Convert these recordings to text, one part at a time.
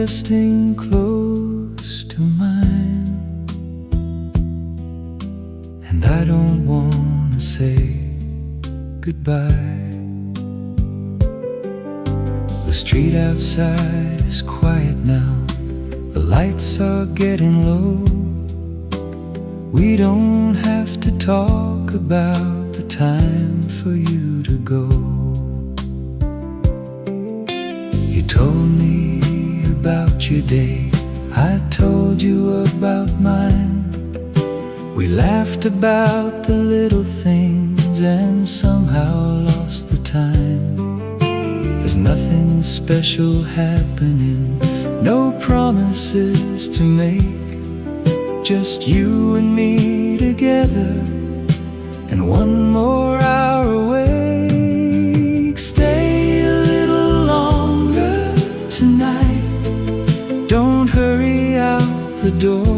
resting close to mine, and I don't wanna say goodbye. The street outside is quiet now, the lights are getting low. We don't have to talk about the time for you to go. You told me about your day, I told you about mine. We laughed about the little things and somehow lost the time. There's nothing special happening, no promises to make, just you and me together, and one more hour awake. Stay a little longer tonight, don't hurry out the door.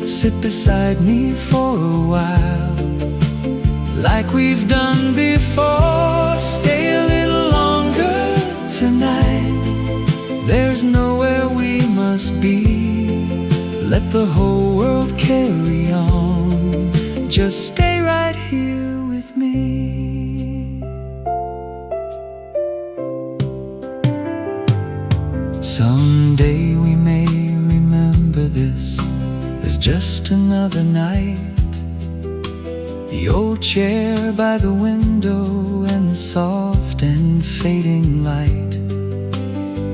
Sit beside me for a while, like we've done before. Stay a little longer tonight, there's nowhere we must be. Let the whole world carry on, just stay right here with me. Someday we may remember this as just another night. The old chair by the window and the soft and fading light.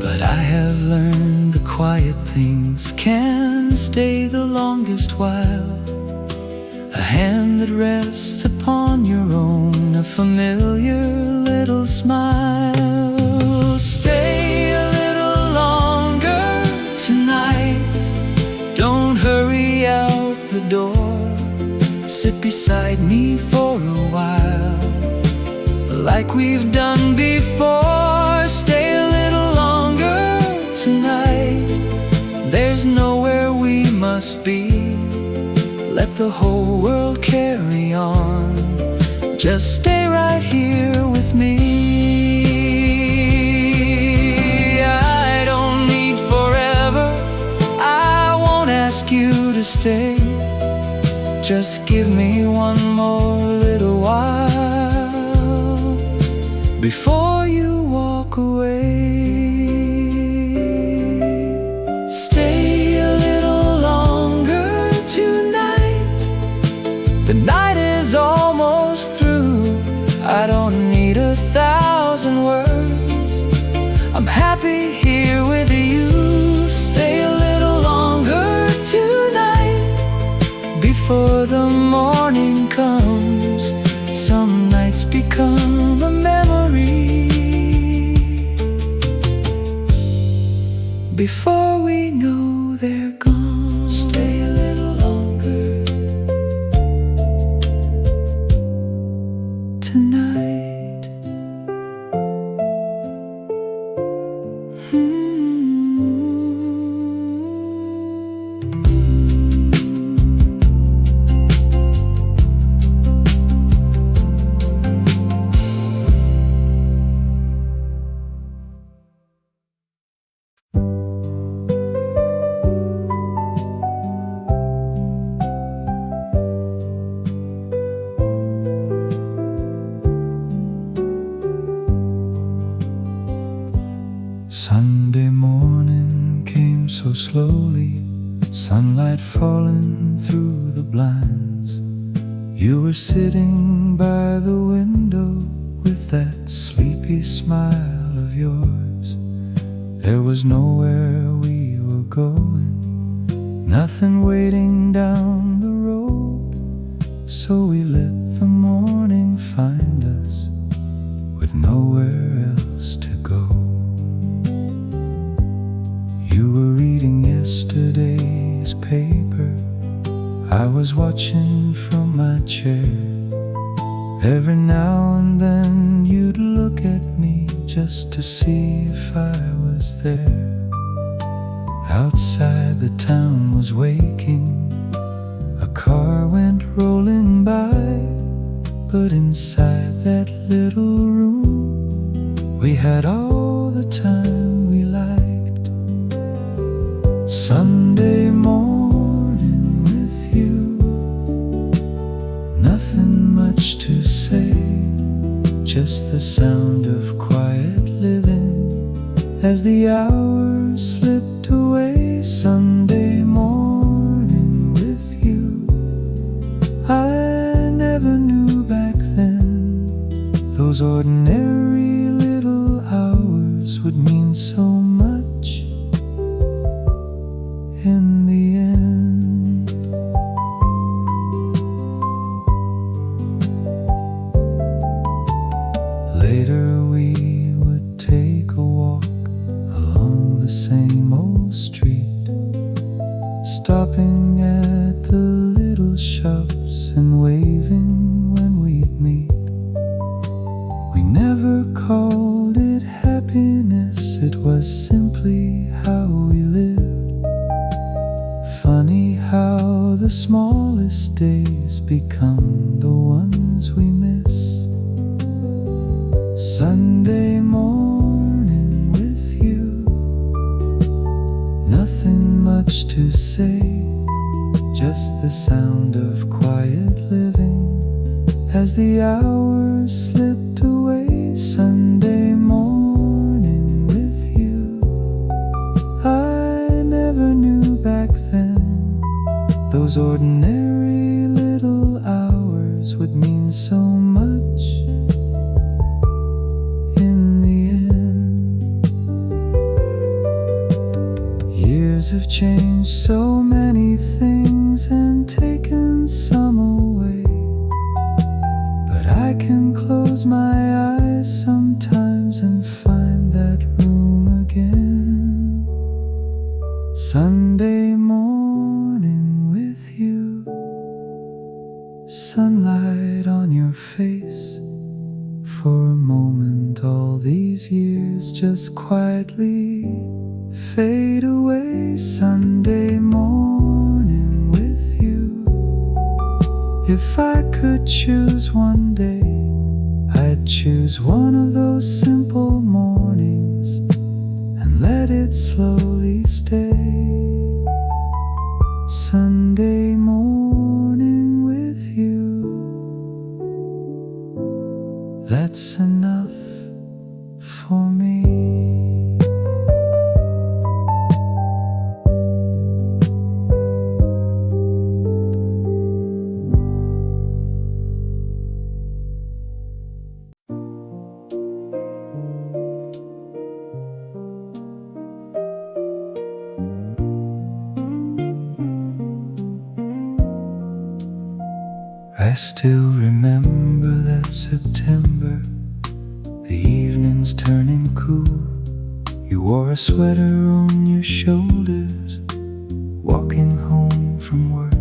But I have learned the quiet things can stay the longest while. A hand that rests upon your own, a familiar little smile. Stay a little longer tonight, don't hurry out the door. Sit beside me for a while, like we've done before. Stay a little longer tonight, there's nowhere we must be. Let the whole world carry on, just stay right here with me. I don't need forever, I won't ask you to stay. Just give me one more little while before you walk away. Stay a little longer tonight, the night is almost through. I don't need 1,000 words, I'm happy here with you. Stay a little longer tonight, before the morning comes. Some nights become a memory, before we know they're gone. Stay a little longer tonight. Sunday morning came so slowly, sunlight falling through the blinds. You were sitting by the window with that sleepy smile of yours. There was nowhere we were going, nothing waiting down the road. So we let the morning find us with nowhere else to go. You were reading yesterday's paper, I was watching from my chair. Every now and then you'd look at me just to see if I was there. Outside the town was waking, a car went rolling by. But inside that little room, we had all the time we liked. Sunday morning with you, nothing much to say, just the sound of quiet living as the hours slipped away. Sunday morning with you, I never knew back then those ordinary little hours would mean so much in the end. Later we would take a walk along the same old street, stopping at the little shops and waving when we'd meet. We never called it happiness, it was simply how we lived. Funny how the smallest days become the ones we miss. Sunday morning with you, nothing much to say, just the sound of quiet living as the hours slipped away. Sunday morning with you, I never knew back then those ordinary little hours would mean so much in the end. Years have changed so many things and taken some away, but I can close my eyes sometimes and find that room again. Sunday morning with you, sunlight on your face. For a moment all these years just quietly fade away. Sunday morning with you, if I could choose one day, I'd choose one of those simple mornings and let it slowly stay. Sunday morning with you, that's enough for me. I still remember that September, the evenings turning cool. You wore a sweater on your shoulders, walking home from work.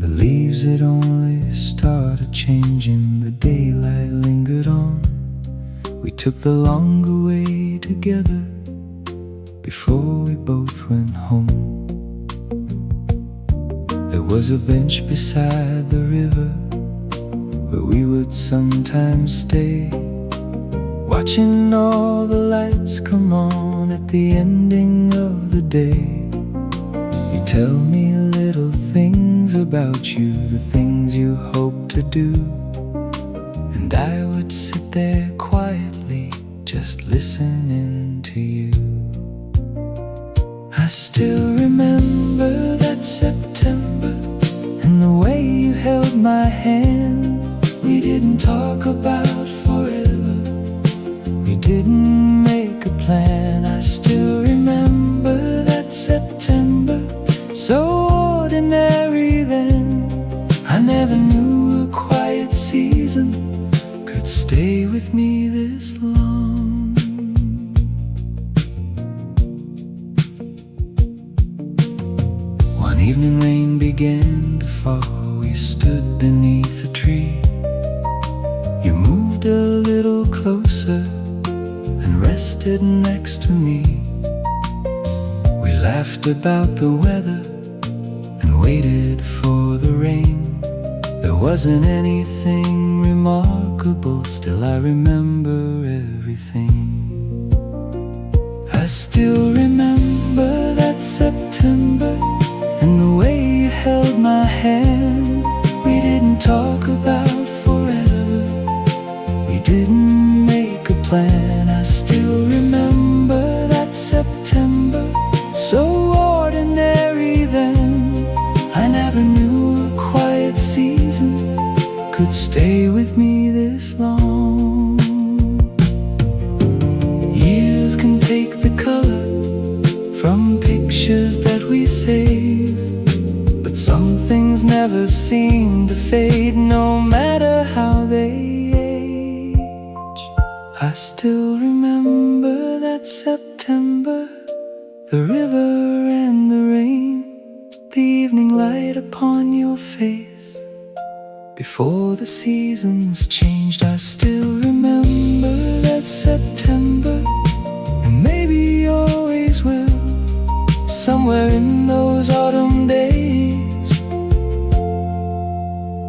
The leaves had only started changing, the daylight lingered on. We took the longer way together before we both went home. There was a bench beside the river where we would sometimes stay, watching all the lights come on at the ending of the day. You tell me little things about you, the things you hope to do, and I would sit there quietly just listening to you. I still remember that September and the way you held my hand. We didn't talk about forever, we didn't make a plan. I still remember that September, so ordinary then. I never knew a quiet season could stay with me this long. One evening rain began to fall, we stood beneath a tree. You moved a little closer and rested next to me. We laughed about the weather and waited for the rain. There wasn't anything remarkable, still I remember everything. I still remember that that September, and the way you held my hand. We didn't talk about forever, we didn't make a plan. I still remember that September, so ordinary then. I never knew a quiet season could stay with me this long. Years can take the color from pictures that we save, but some things never seem to fade, no matter how they age. I still remember that September, the river and the rain, the evening light upon your face. Before the seasons changed, I still remember that September, and maybe always will. Somewhere in those autumn days,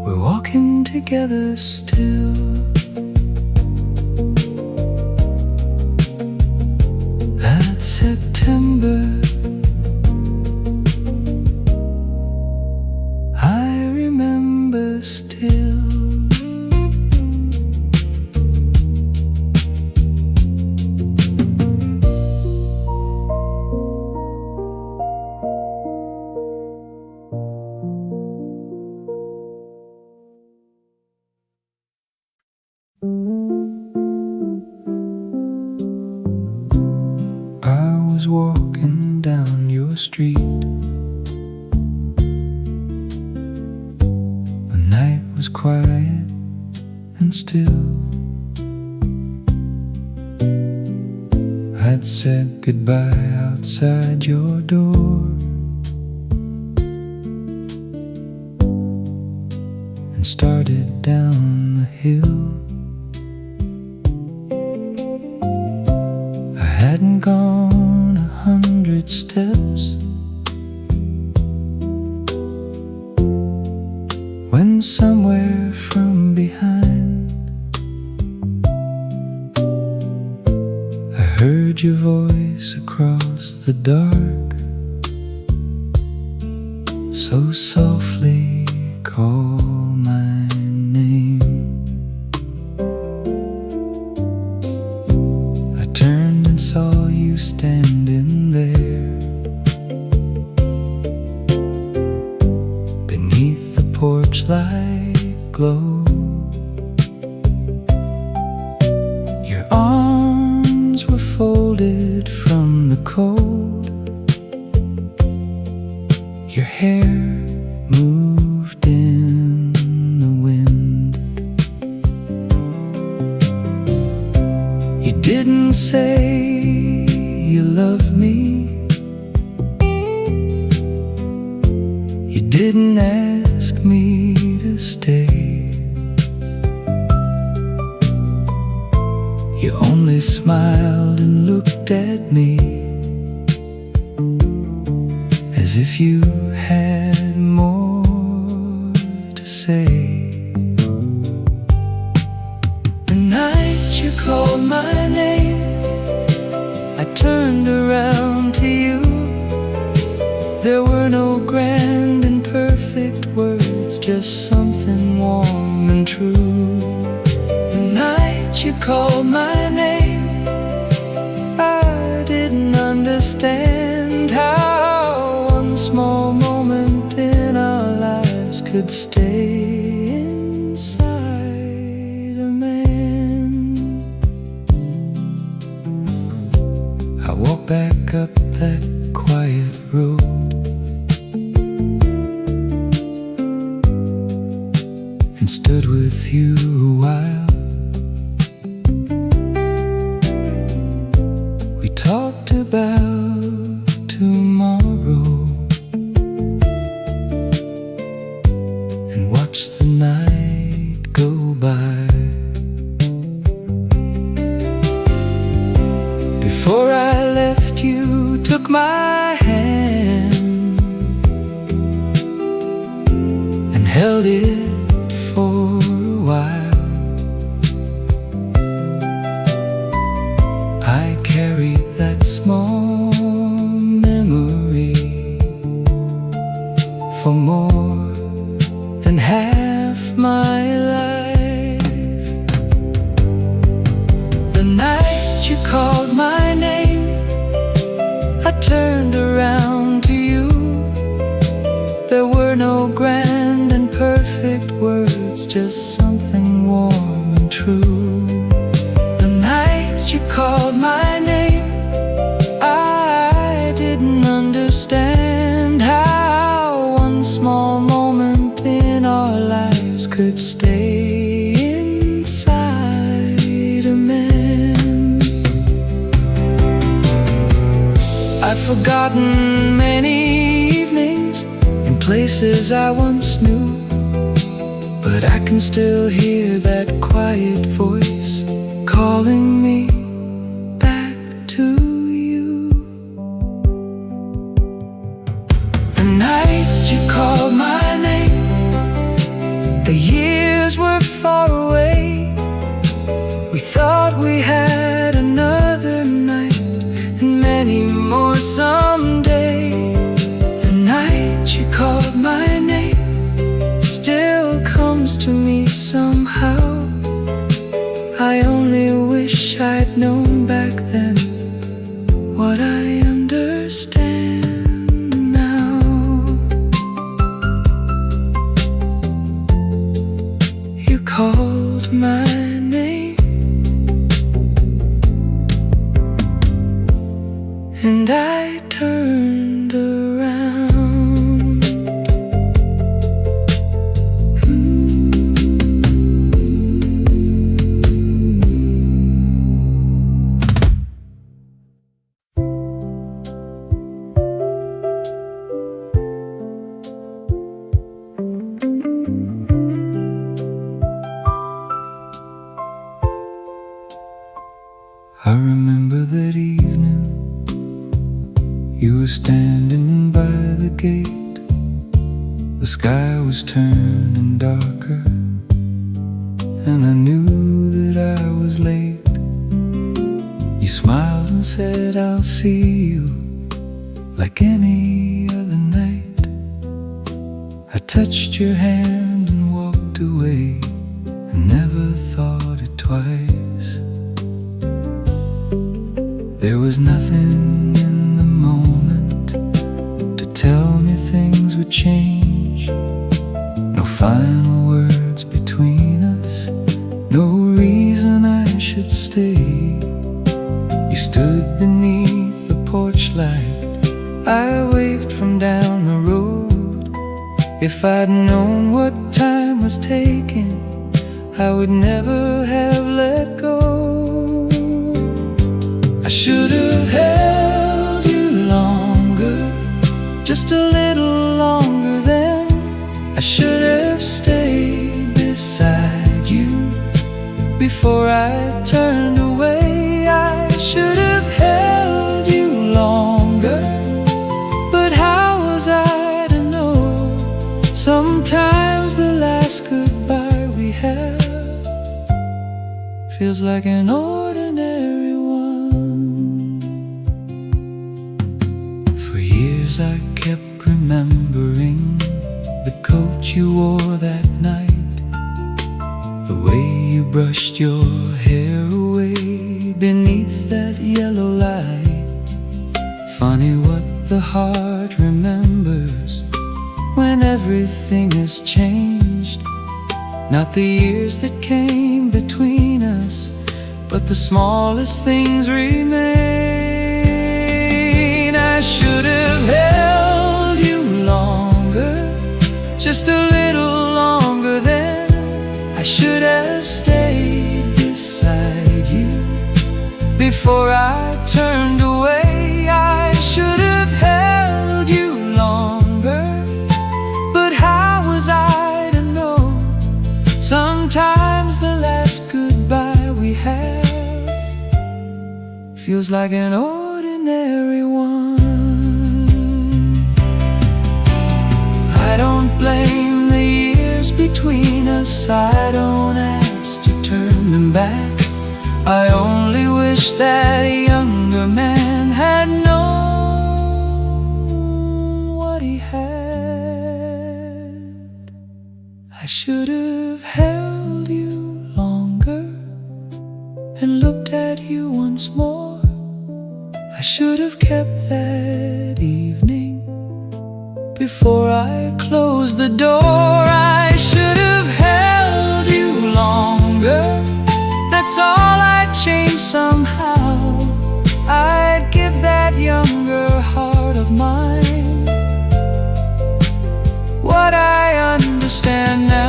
we're walking together still. That September, I remember still. I was walking down your street. The night was quiet and still. I'd said goodbye outside your door, and started down the hill. I hadn't gone 100 steps when somewhere from behind I heard your voice across the dark, so softly call my name. I turned and saw you standing there beneath the porch light glow. Your arms were folded from the cold, your hair moved in the wind. You didn't say you loved me, you didn't ask me to stay. You only smiled and looked at me as if you had more to say. The night you called my name, I turned around to you. There were no grand and perfect words, just something warm and true. The night you called my name, I didn't understand how one small moment in our lives could stay inside a man. I walked back up that quiet road, and stood with you a while. We talked about tomorrow and watched the night go by. Before I left, you took my hand and held it for a while. I carry that small memory half my life. The night you called my name, I turned around to you. There were no grand and perfect words, just something warm and true. The night you called my name, I didn't understand how one small moment in our lives could stay inside a man. I've forgotten many evenings in places I once knew, but I can still hear that quiet voice calling me back to you. The night you called my name, the years were far away. We thought we had another night and many more someday. The night you called my name still comes to me somehow. I only wish I'd known back then what I understand now. You called my name, and I turned around. I remember that evening, you were standing by the gate. The sky was turning darker, and I knew that I was late. You smiled and said, I'll see you like any other night. I touched your hand and walked away, and never thought it twice. There was nothing in the moment to tell me things would change. No final words between us, no reason I should stay. You stood beneath the porch light, I waved from down the road. If I'd known what time was taking, I would never have let go. I should have held you longer, just a little longer then. I should have stayed beside you before I turned away. I should have held you longer, but how was I to know? Sometimes the last goodbye we have feels like an ordinary one. I kept remembering the coat you wore that night, the way you brushed your hair away beneath that yellow light. Funny what the heart remembers when everything has changed. Not the years that came between us, but the smallest things remain. I should have held you longer, just a little longer then. I should have stayed beside you before I turned away. I should have held you longer, but how was I to know? Sometimes the last goodbye we have feels like an ordinary one. I don't blame the years between us, I don't ask to turn them back. I only wish that a younger man had known what he had. I should have held you longer and looked at you once more. I should have kept that evening before I closed the door. I should have held you longer. That's all I'd change somehow. I'd give that younger heart of mine what I understand now.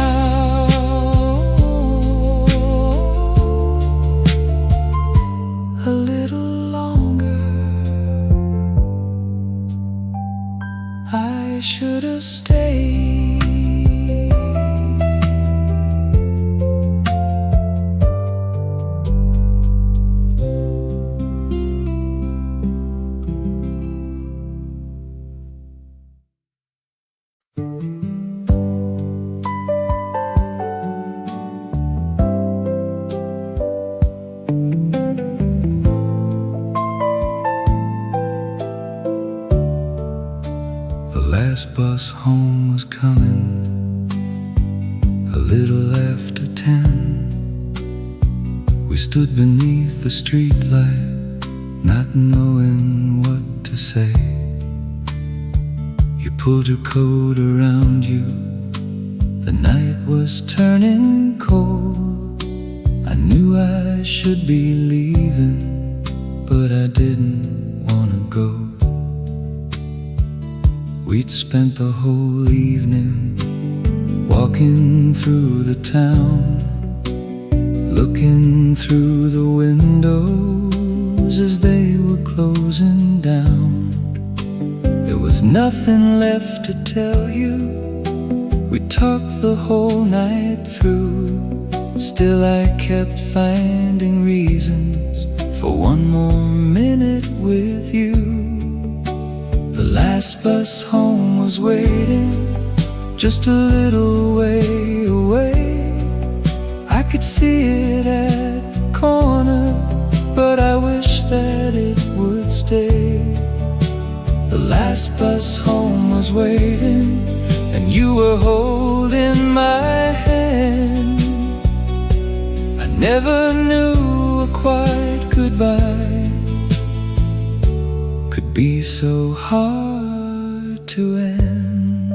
A little longer. I should have stayed. Last bus home was coming a little after 10. We stood beneath the streetlight, not knowing what to say. You pulled your coat around you. The night was turning cold. I knew I should be leaving, but I didn't want to go. We'd spent the whole evening walking through the town, looking through the windows as they were closing down. There was nothing left to tell you. We talked the whole night through. Still I kept finding reasons for one more minute with you. The last bus home was waiting just a little way away. I could see it at the corner, but I wish that it would stay. The last bus home was waiting, and you were holding my hand. I never knew a quiet goodbye could be so hard to end.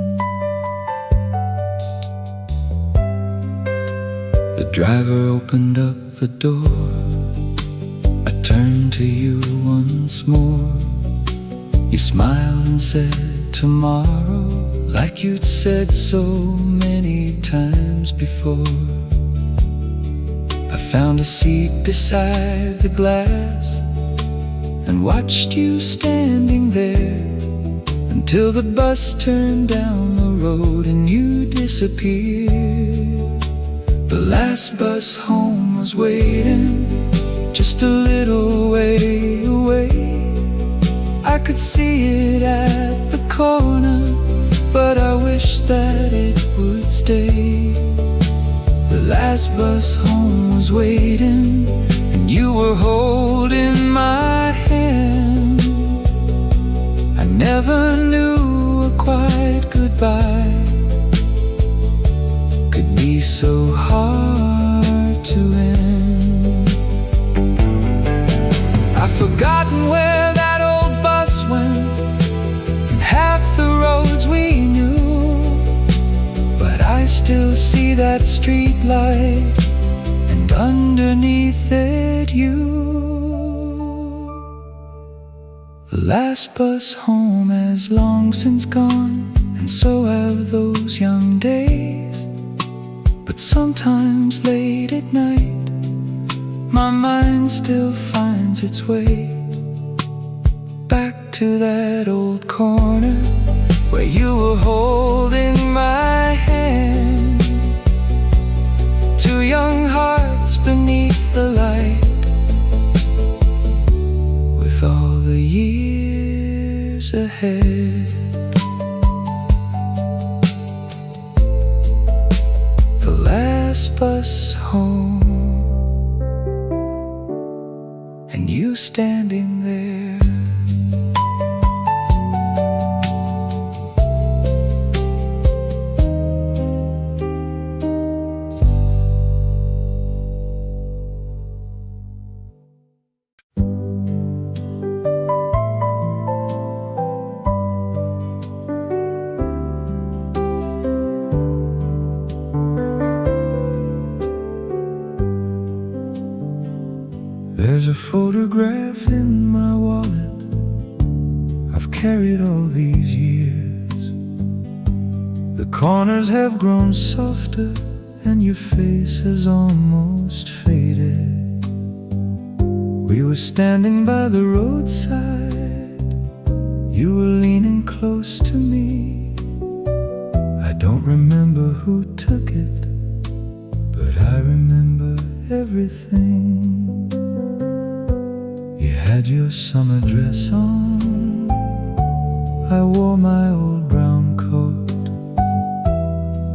The driver opened up the door. I turned to you once more. You smiled and said tomorrow, like you'd said so many times before. I found a seat beside the glass and watched you standing there until the bus turned down the road and you disappeared. The last bus home was waiting just a little way away. I could see it at the corner, but I wish that it would stay. The last bus home was waiting, and you were holding my hand. I never knew a quiet goodbye could be so hard to end. I've forgotten where that old bus went and half the roads we knew, but I still see that street light, and underneath it you. The last bus home has long since gone, and so have those young days. But sometimes late at night, my mind still finds its way back to that old corner where you were holding my hand. Two young hearts beneath the light, with all the years ahead. The last bus home, and you standing there. a photograph in my wallet I've carried all these years. The corners have grown softer and your face has almost faded. We were standing by the roadside, you were leaning close to me. I don't remember who took it, but I remember everything. You had your summer dress on, I wore my old brown coat.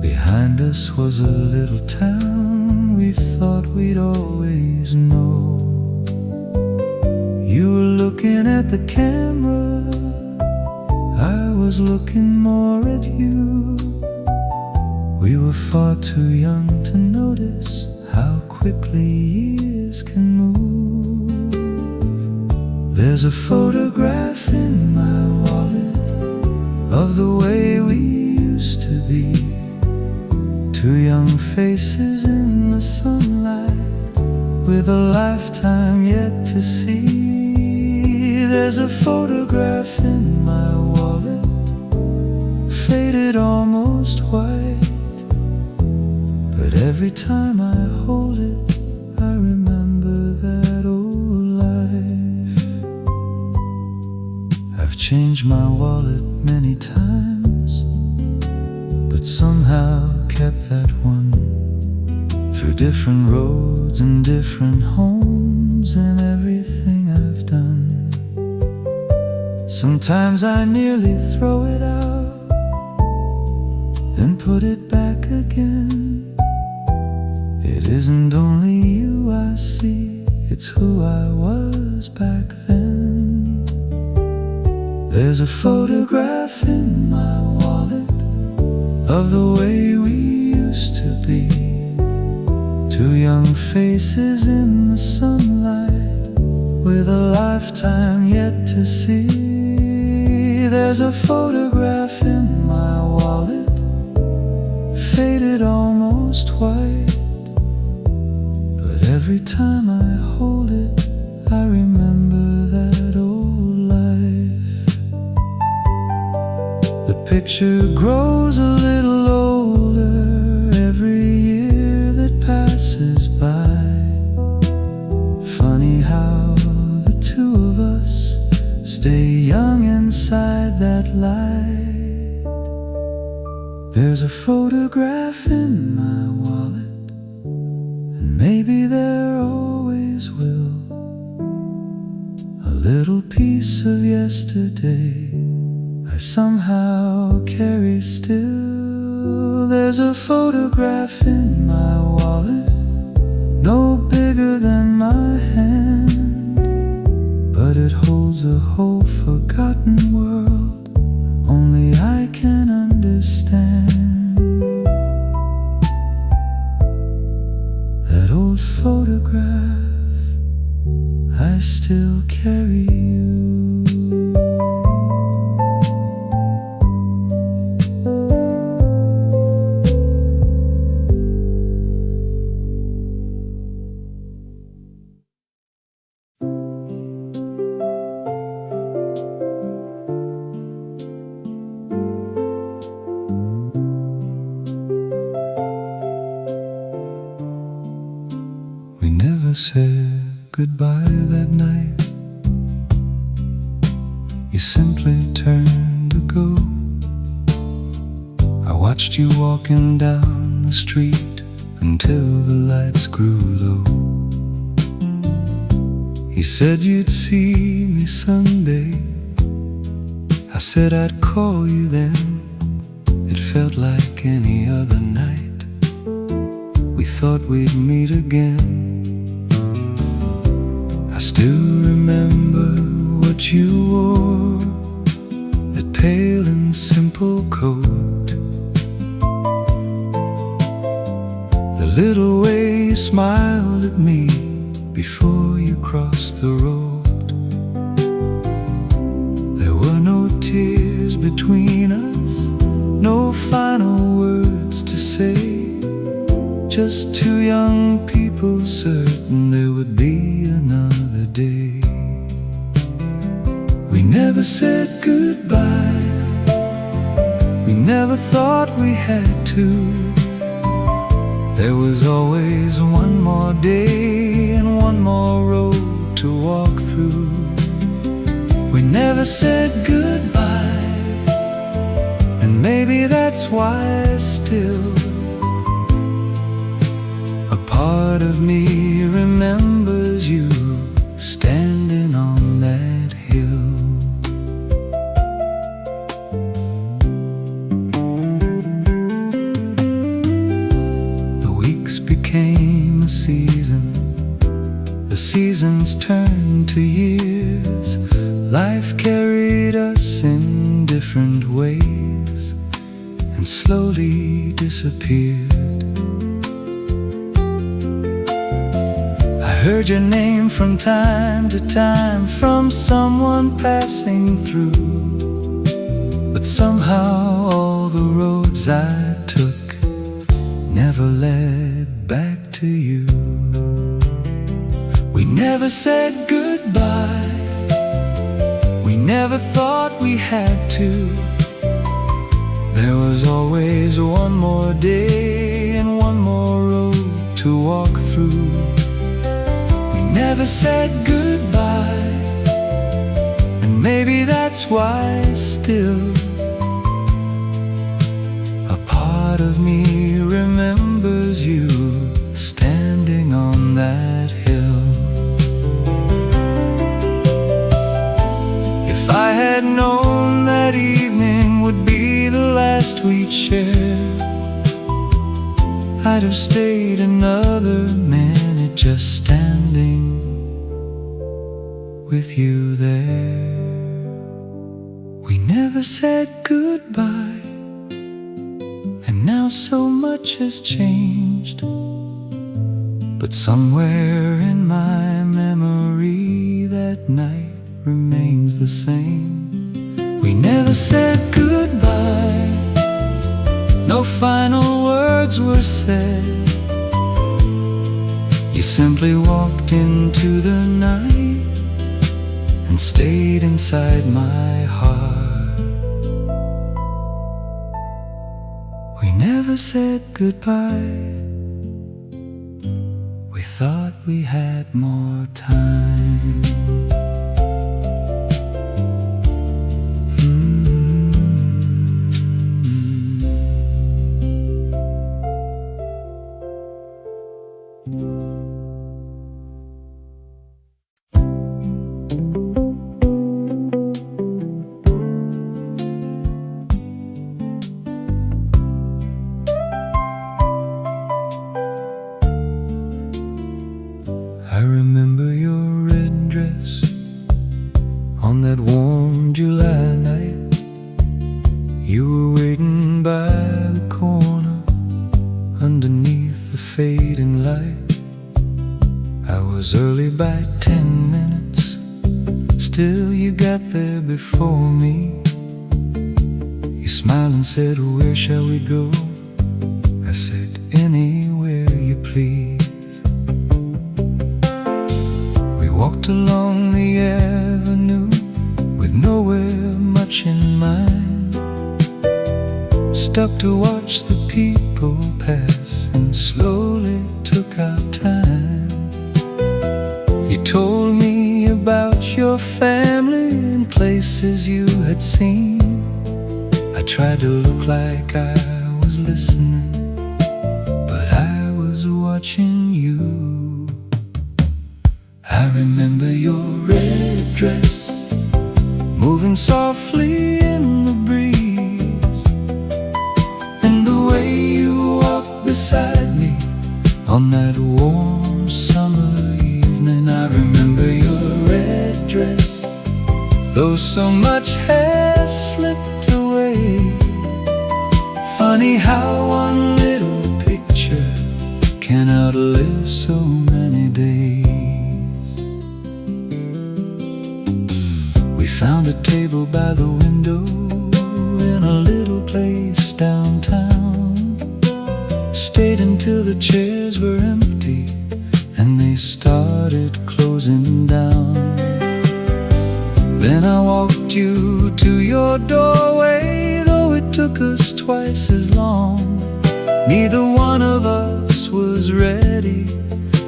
Behind us was a little town we thought we'd always know. You were looking at the camera, I was looking more at you. We were far too young to notice how quickly years can move. There's a photograph in my wallet of the way we used to be. Two young faces in the sunlight with a lifetime yet to see. There's a photograph in my wallet, faded almost white, but every time I hold it, I remember that old life. I've changed my wallet many times, but somehow kept that one. Through different roads and different homes and everything I've done. Sometimes I nearly throw it out, then put it back again. It isn't only you I see, it's who I was back then. There's a photograph in my wallet of the way we used to be. Two young faces in the sunlight with a lifetime yet to see. There's a photograph in my wallet, faded almost white, but every time I hold it, I remember that old life. The picture grows a little older every year that passes by. Funny how the two of us stay young inside that light. There's a photograph in my wallet, and maybe there always will. A little piece of yesterday I somehow carry still. There's a photograph in my wallet, no bigger than my hand, but it holds a whole forgotten world only I can understand. That old photograph, I still carry you. We never said goodbye that night. You simply turned to go. I watched you walking down the street until the lights grew low. You said you'd see me someday. I said I'd call you then. It felt like any other night. We thought we'd meet again. I still remember what you wore, that pale and simple coat, the little way you smiled at me before you crossed the road. There were no tears between us, no final words to say, just two young people certain there would be another day. We never said goodbye, we never thought we had to. There was always one more day and one more road to walk through. We never said goodbye, and maybe that's why still a part of me remembers you standing on that hill. The weeks became a season, the seasons turned to years. Life carried us in different ways and slowly disappeared. I heard your name from time to time from someone passing through, but somehow all the roads I took never led back to you. We never said goodbye, we never thought we had to. There was always one more day and one more road to walk through. We never said goodbye, and maybe that's why still a part of me remembers you standing on that hill. If I had known that evening would be the last we'd share, I'd have stayed another minute just standing with you there. We never said goodbye, and now so much has changed, but somewhere in my memory that night remains the same. We never said goodbye, no final words were said. You simply walked into the night and stayed inside my heart. We never said goodbye, we thought we had more time. I remember your red dress on that warm July night. You were waiting by the corner underneath the fading light. I was early by 10 minutes, still you got there before me. You smiled and said, where shall we go? I said, anywhere you please. Walked along the avenue with nowhere much in mind. Stopped to watch the people pass and slowly took our time. You told me about your family and places you had seen. I tried to look like I was listening, but I was watching you. I remember your red dress moving softly in the breeze, and the way you walked beside me on that warm summer evening. I remember your red dress, though so much has slipped away. Funny how one little picture can outlive so many days. Found a table by the window in a little place downtown. Stayed until the chairs were empty and the they started closing down. Then I walked you to your doorway, though it took us twice as long. Neither one of us was ready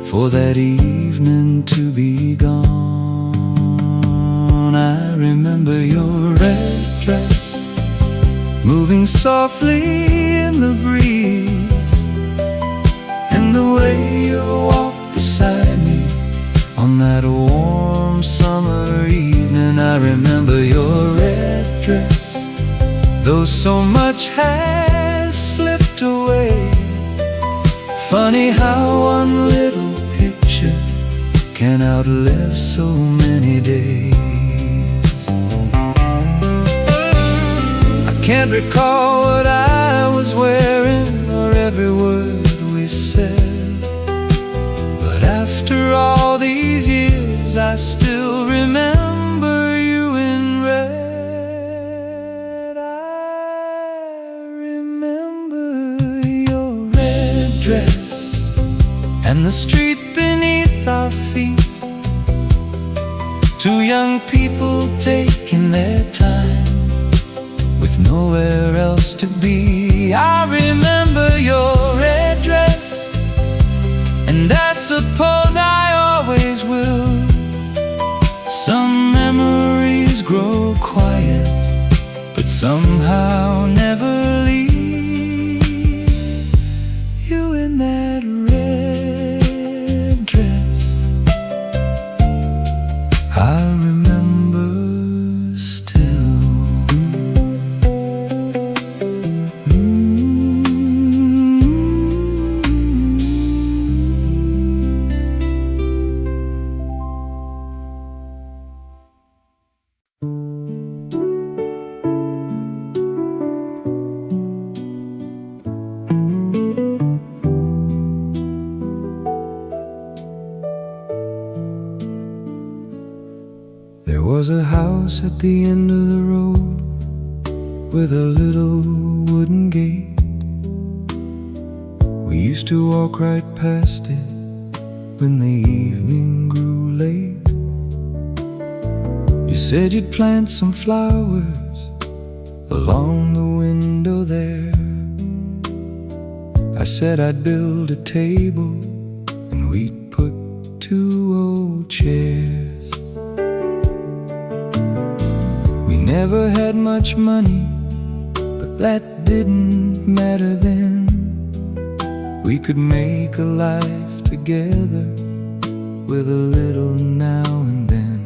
for that evening to be gone. I remember your red dress moving softly in the breeze, and the way you walked beside me on that warm summer evening. I remember your red dress, though so much has slipped away. Funny how one little picture can outlive so many days. I can't recall what I was wearing or every word we said, but after all these years I still remember you in red. I remember your red dress and the street beneath our feet, two young people taking their time with nowhere else to be. I remember your red dress, and I suppose I always will. Some memories grow quiet, but somehow never leave. You in that red dress, I remember still. There was a house at the end of the road with a little wooden gate. We used to walk right past it when the evening grew late. You said you'd plant some flowers along the window there. I said I'd build a table and we'd put two old chairs. We never had much money, but that didn't matter then. We could make a life together with a little now and then.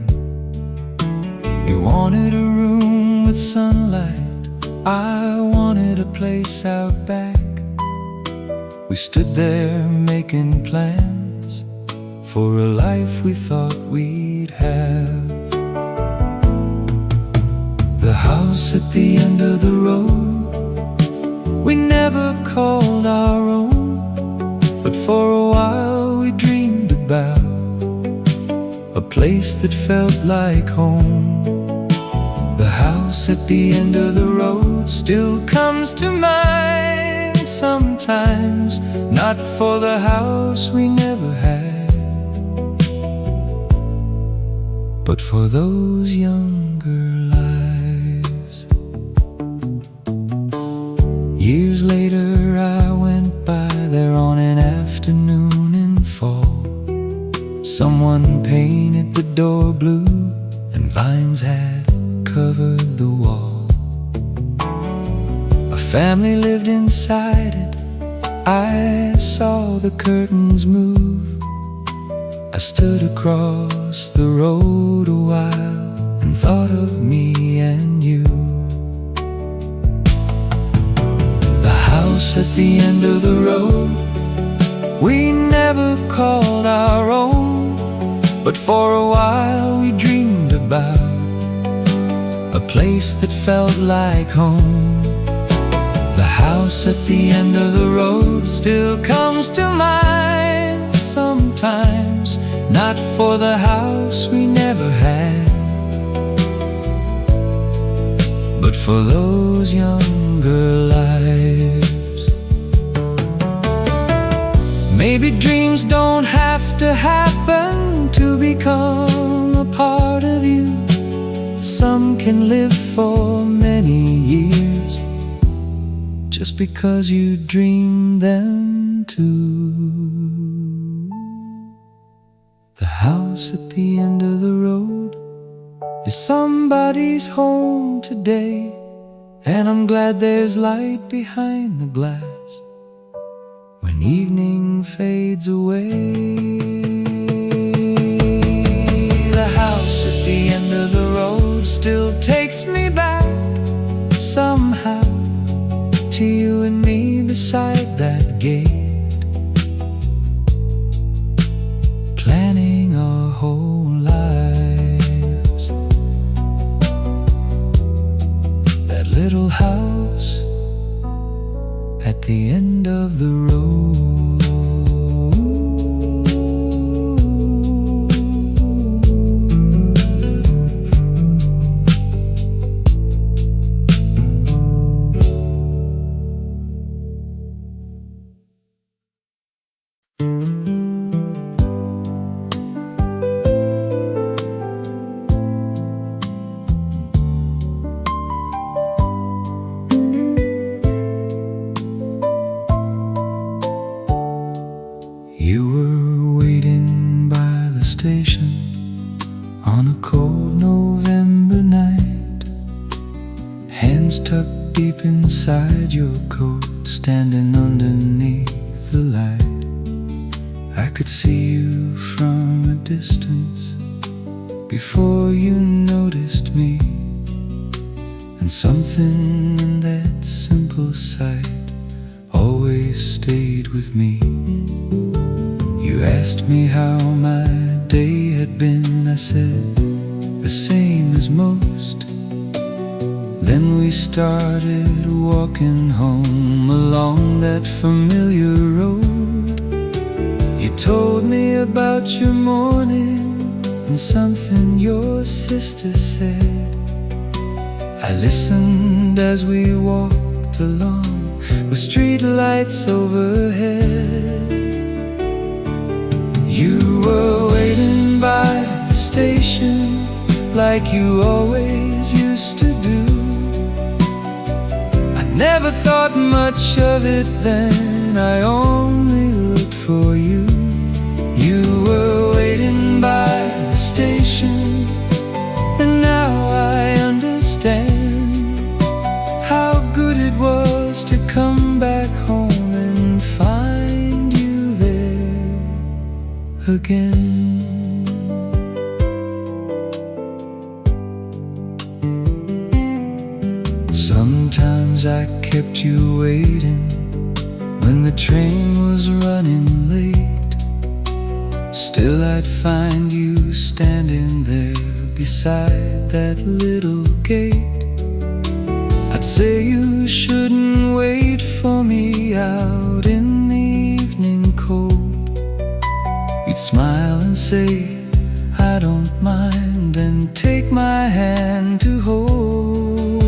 You wanted a room with sunlight, I wanted a place out back. We stood there making plans for a life we thought we'd have. The house at the end of the road, we never called our own, but for a while we dreamed about a place that felt like home. The house at the end of the road still comes to mind sometimes, not for the house we never had, but for those younger lives. Years later I went by there on an afternoon in fall. Someone painted the door blue and vines had covered the wall. A family lived inside it, I saw the curtains move. I stood across the road a while and thought of me and you. The house at the end of the road, we never called our own, but for a while we dreamed about a place that felt like home. The house at the end of the road still comes to mind sometimes, not for the house we never had, but for those younger lives. Maybe dreams don't have to happen to become a part of you. Some can live for many years just because you dream them too. The house at the end of the road is somebody's home today, and I'm glad there's light behind the glass when evening fades away. The house at the end of the road still takes me back somehow to you and me beside that gate, planning our whole lives. That little house at the end of the road. You were waiting by the station on a cold November night, hands tucked deep inside your coat, standing underneath the light. I could see you from a distance before you noticed me, and something in that simple sight always stayed with me. You asked me how my day had been. I said, the same as most. Then we started walking home along that familiar road. You told me about your morning and something your sister said. I listened as we walked along with street lights overhead. You were waiting by the station like you always used to do. I never thought much of it then, I only looked for you. You were waiting by the station, and now I understand how good it was to come back home and find you there again. Sometimes I kept you waiting when the train was running late. Still I'd find you standing there beside that little gate. I'd say you shouldn't wait for me out in the evening cold. You'd smile and say, I don't mind, and take my hand to hold.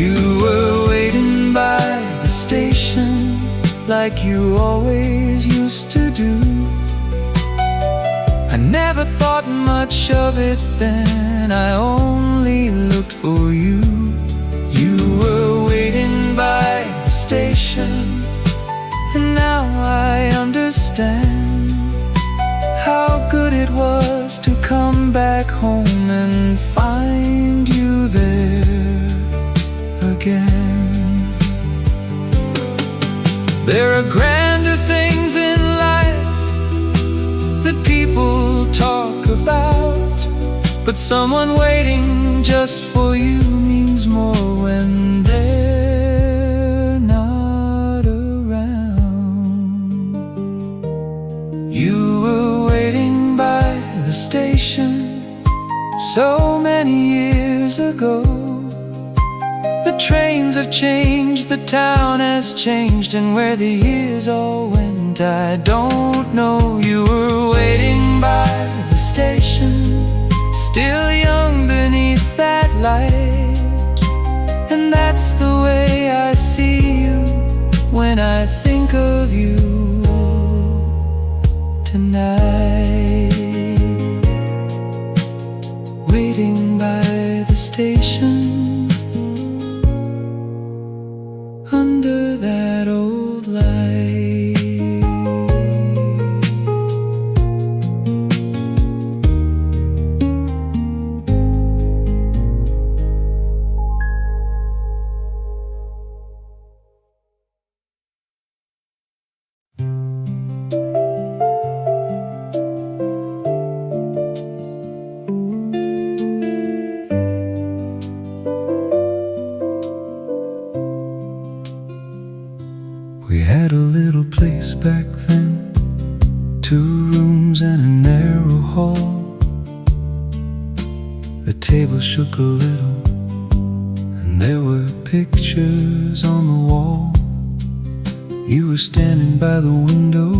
You were waiting by the station like you always used to do. I never thought much of it then, I only looked for you. You were waiting by the station, and now I understand how good it was to come back home and find you there again. There are grander things in life that people talk about, but someone waiting just for you means more when they're not around. You were waiting by the station so many years ago. The trains have changed, the town has changed, and where the years all went I don't know. You were waiting by the station, still young beneath that light, and that's the way I see you when I think of you. tonight, waiting by the station under that old light. We had a little place back then, 2 rooms and a narrow hall. The table shook a little, and there were pictures on the wall. You were standing by the window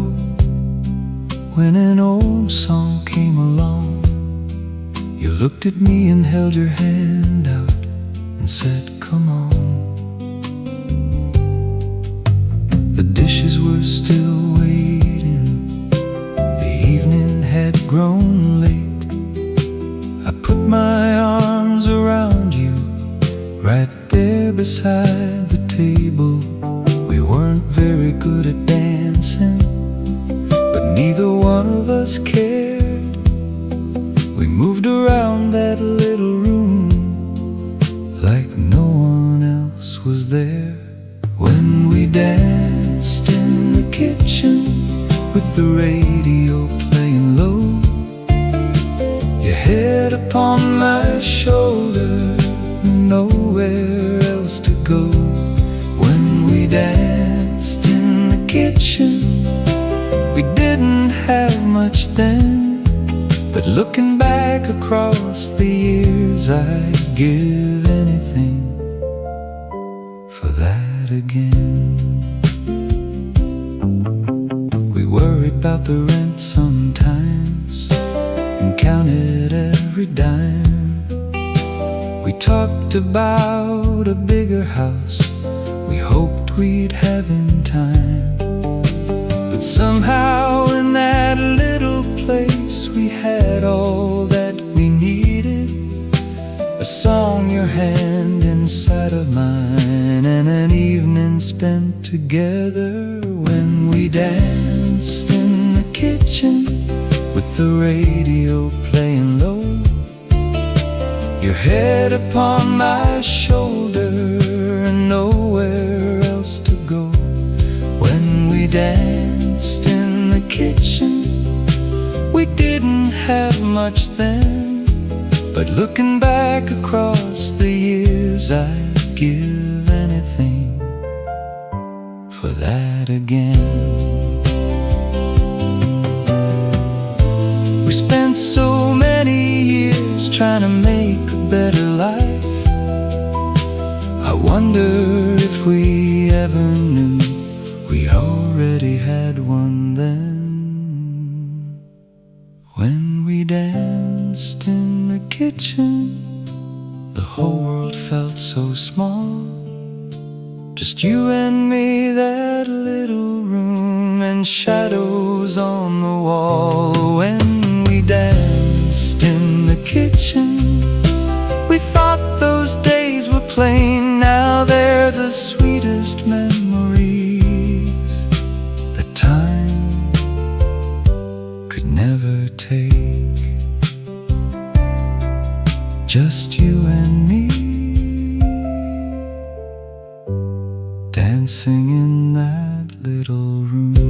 when an old song came along. You looked at me and held your hand out and said, "Come on." The dishes were still waiting, the evening had grown late. I put my arms around you right there beside the table. We weren't very good at dancing, but neither one of us cared. We moved around that little room like no one else was there. When we danced in the kitchen with the radio playing low, your head upon my shoulder, nowhere else to go. When we danced in the kitchen, we didn't have much then, but looking back across the years, I'd give anything for that again. We worried about the rent sometimes and counted every dime. We talked about a bigger house we hoped we'd have in time. But somehow in that little place we had all that we needed. A song, your hand inside of mine, and an evening spent together. When we danced in the kitchen with the radio playing low, your head upon my shoulder and nowhere else to go. When we danced in the kitchen, we didn't have much then, but looking back across the years, I'd give anything for that again. We spent so many years trying to make a better life. I wonder if we ever knew we already had one then. When we danced in the kitchen, the whole world felt so small. Just you and me, that little room, and shadows on the wall. When we danced in the kitchen, we thought those days were plain. Now they're the sweetest memories that time could never take. Just you and me, dancing in that little room.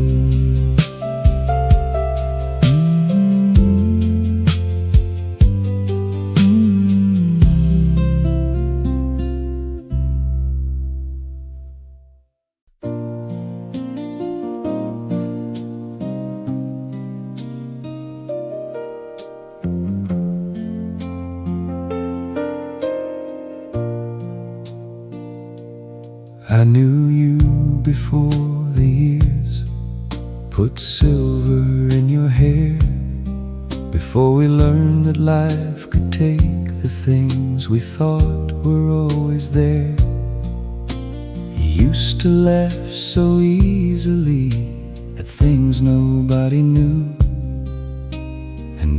I knew you before the years put silver in your hair, before we learned that life could take the things we thought were always there. You used to laugh so easily at things nobody knew.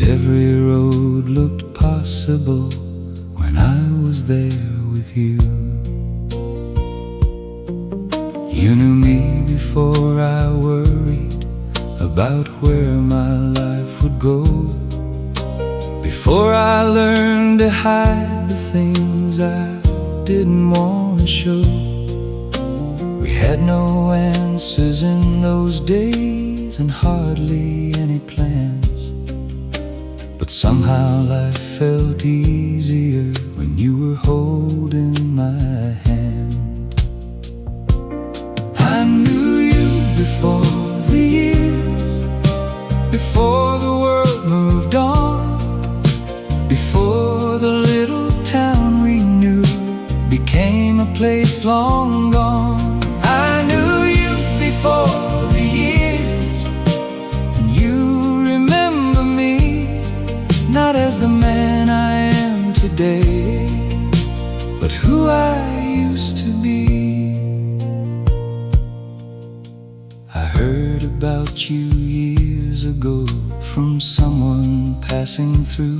every road looked possible when I was there with you. You knew me before I worried about where my life would go, before I learned to hide the things I didn't want to show. We had no answers in those days and hardly any plans, but somehow life felt easier when you were holding my hand. I knew you before the years, before the world moved on, before the little town we knew became a place long gone. I knew you before the years, and you remember me, not as the man I am today, but who I used to be. I heard about you years ago from someone passing through.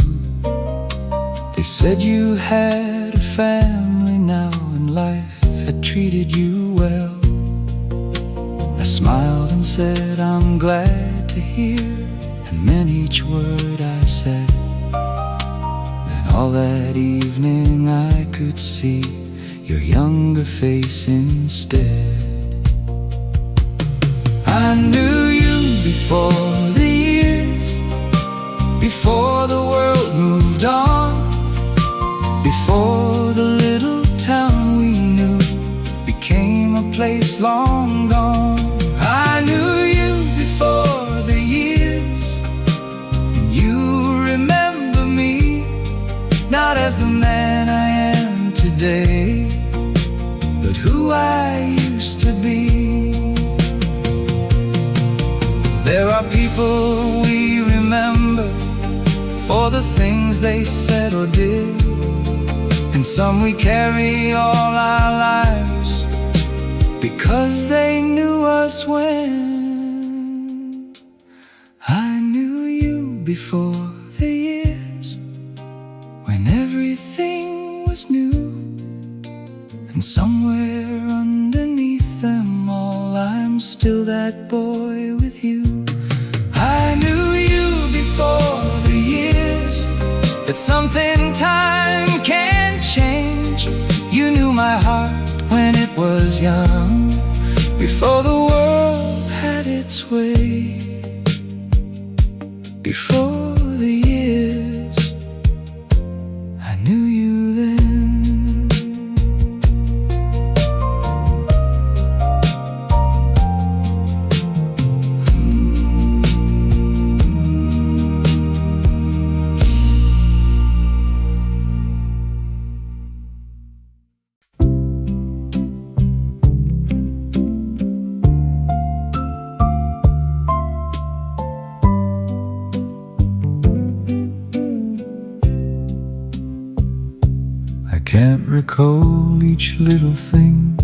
They said you had a family now and life had treated you well. I smiled and said, I'm glad to hear, and meant each word I said. Then all that evening I could see your younger face instead. I knew you before the years, before the world moved on, before the little town we knew became a place long gone. I knew you before the years, and you remember me, not as the man I am today, but who I used to be. There are people we remember for the things they said or did, and some we carry all our lives because they knew us when. I knew you before the years, when everything was new, and somewhere underneath them all I'm still that boy with you. I knew you before the years, that something time can't change. You knew my heart when it was young, before the world had its way, before the years. I knew you then. Can't recall each little thing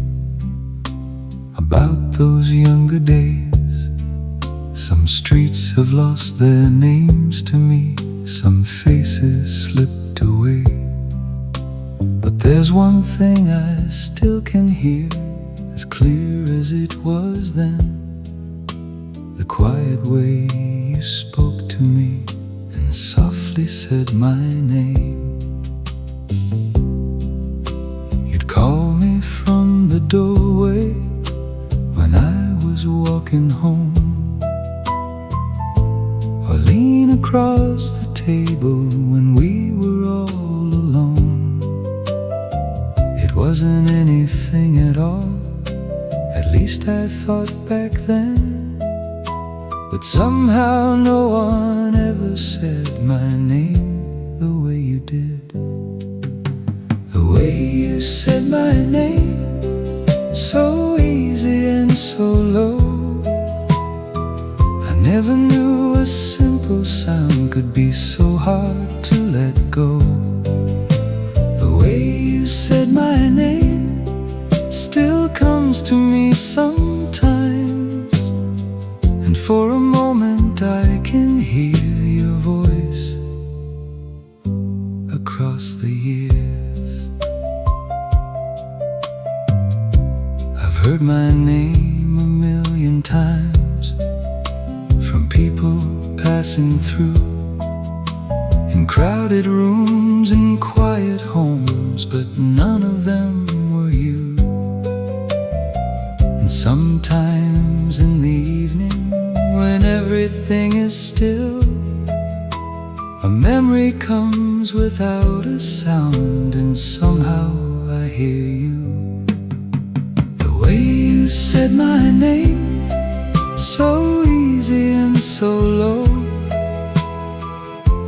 about those younger days. Some streets have lost their names to me, some faces slipped away. But there's one thing I still can hear, as clear as it was then, the quiet way you spoke to me and softly said my name. Call me from the doorway when I was walking home, or lean across the table when we were all alone. It wasn't anything at all, at least I thought back then, but somehow no one ever said my name the way you did. The way you said my name, so easy and so low. I never knew a simple sound could be so hard to let go. The way you said my name still comes to me sometimes, and for a moment I can hear your voice across the years. I've heard my name a million times from people passing through, in crowded rooms and quiet homes, but none of them were you. And sometimes in the evening, when everything is still, a memory comes without a sound, and somehow I hear you. The way you said my name, so easy and so low.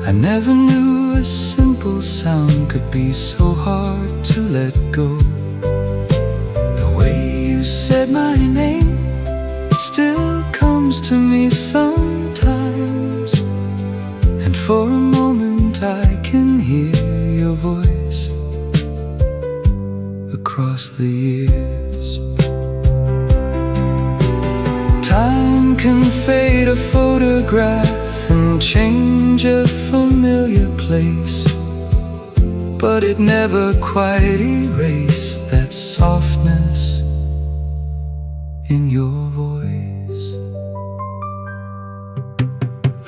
I never knew a simple sound could be so hard to let go. The way you said my name still comes to me sometimes, and for a moment I can hear your voice across the years. Time can fade a photograph and change a familiar place, but it never quite erased that softness in your voice.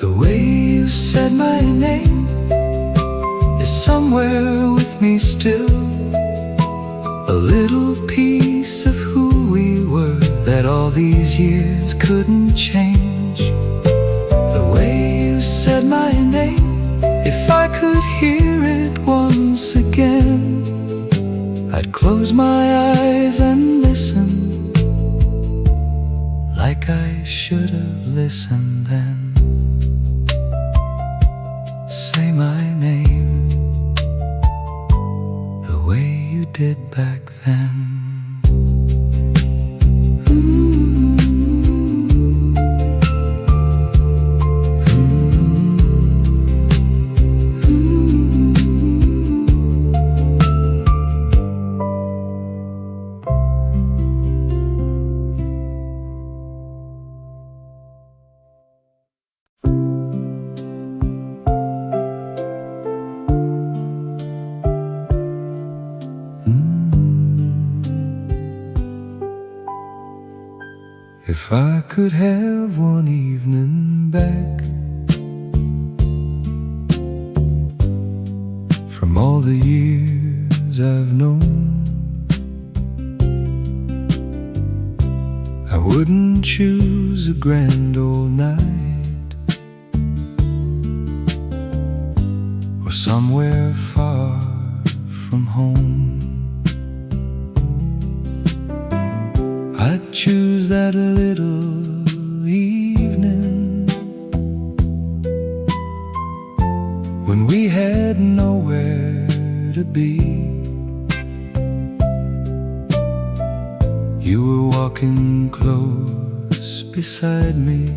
The way you said my name is somewhere with me still, a little piece of who we were that all these years couldn't change. The way you said my name, if I could hear it once again, I'd close my eyes and listen like I should have listened then. Say my name the way you did back then. If I could have one evening back from all the years I've known, I wouldn't choose a grand old night or somewhere far from home. I'd choose that little evening when we had nowhere to be. You were walking close beside me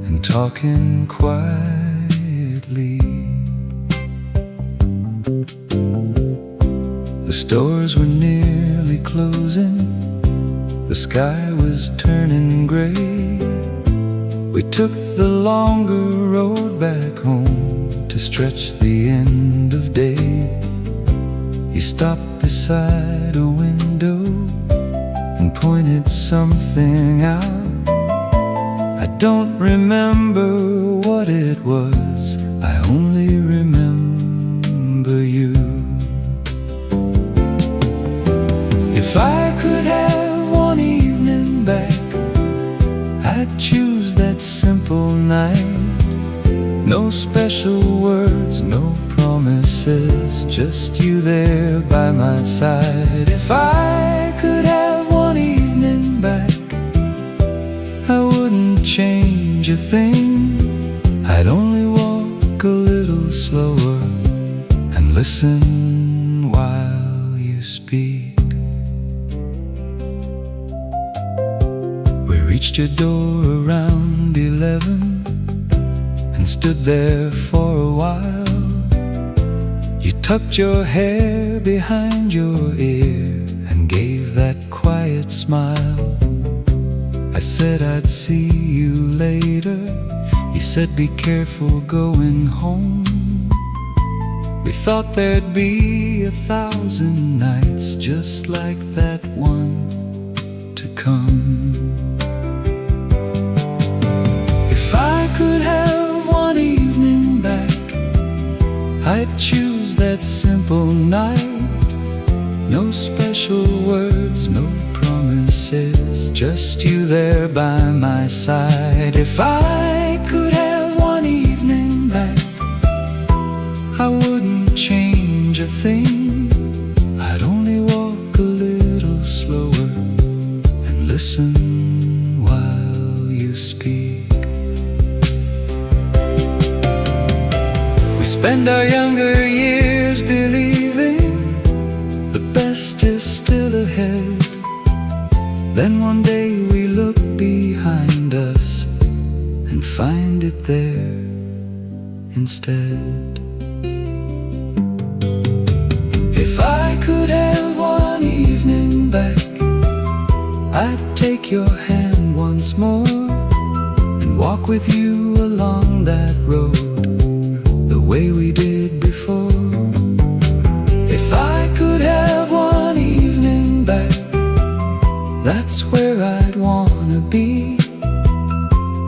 and talking quietly. The stores were nearly closing, the sky was turning gray. We took the longer road back home to stretch the end of day. You stopped beside a window and pointed something out. I don't remember what it was, I only remember you. If I could have one evening back, I'd choose that simple night. No special words, no promises, just you there by my side. If I could have one evening back, I wouldn't change a thing. I'd only walk a little slower and listen while you speak. Reached your door around 11 and stood there for a while. You tucked your hair behind your ear and gave that quiet smile. I said I'd see you later. You said be careful going home. We thought there'd be 1,000 nights just like that one to come. If I could have one evening back, I'd choose that simple night. No special words, no promises, just you there by my side. If I could have one evening back, I wouldn't change a thing. I'd only walk a little slower and listen while you speak. We spend our younger years believing the best is still ahead. Then one day we look behind us and find it there instead. If I could have one evening back, I'd take your hand once more and walk with you along that road the way we did before. If I could have one evening back, that's where I'd wanna be.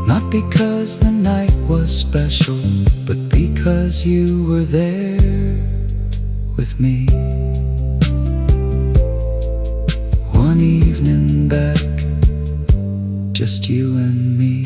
Not because the night was special, but because you were there with me. One evening back, just you and me.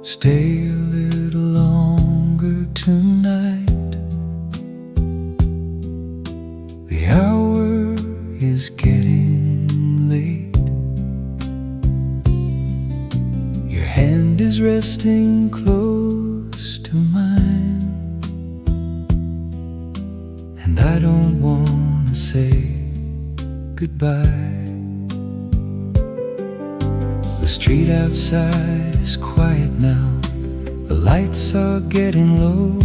Stay a little longer tonight. The hour is getting late. Your hand is resting close to mine, and I don't want to say goodbye. The street outside is quiet now. The lights are getting low.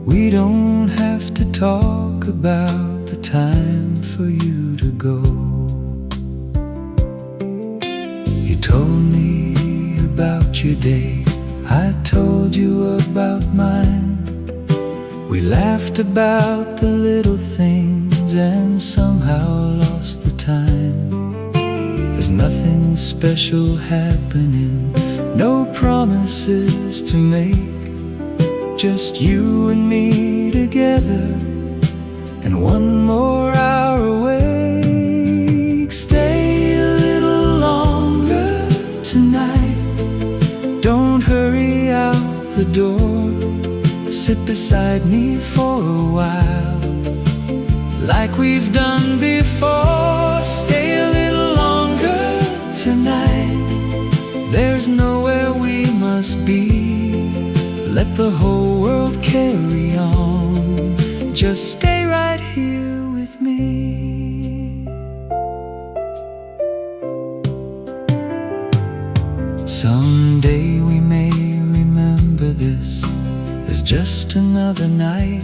We don't have to talk about the time for you to go. You told me about your day, I told you about mine. We laughed about the little things and somehow lost the time. There's nothing special happening, no promises to make, just you and me together, and one more hour awake. Stay a little longer tonight. Don't hurry out the door. Sit beside me for a while, like we've done before. Stay a little longer tonight. There's nowhere we must be. Let the whole world carry on. Just stay right here with me. Someday we may remember this as just another night.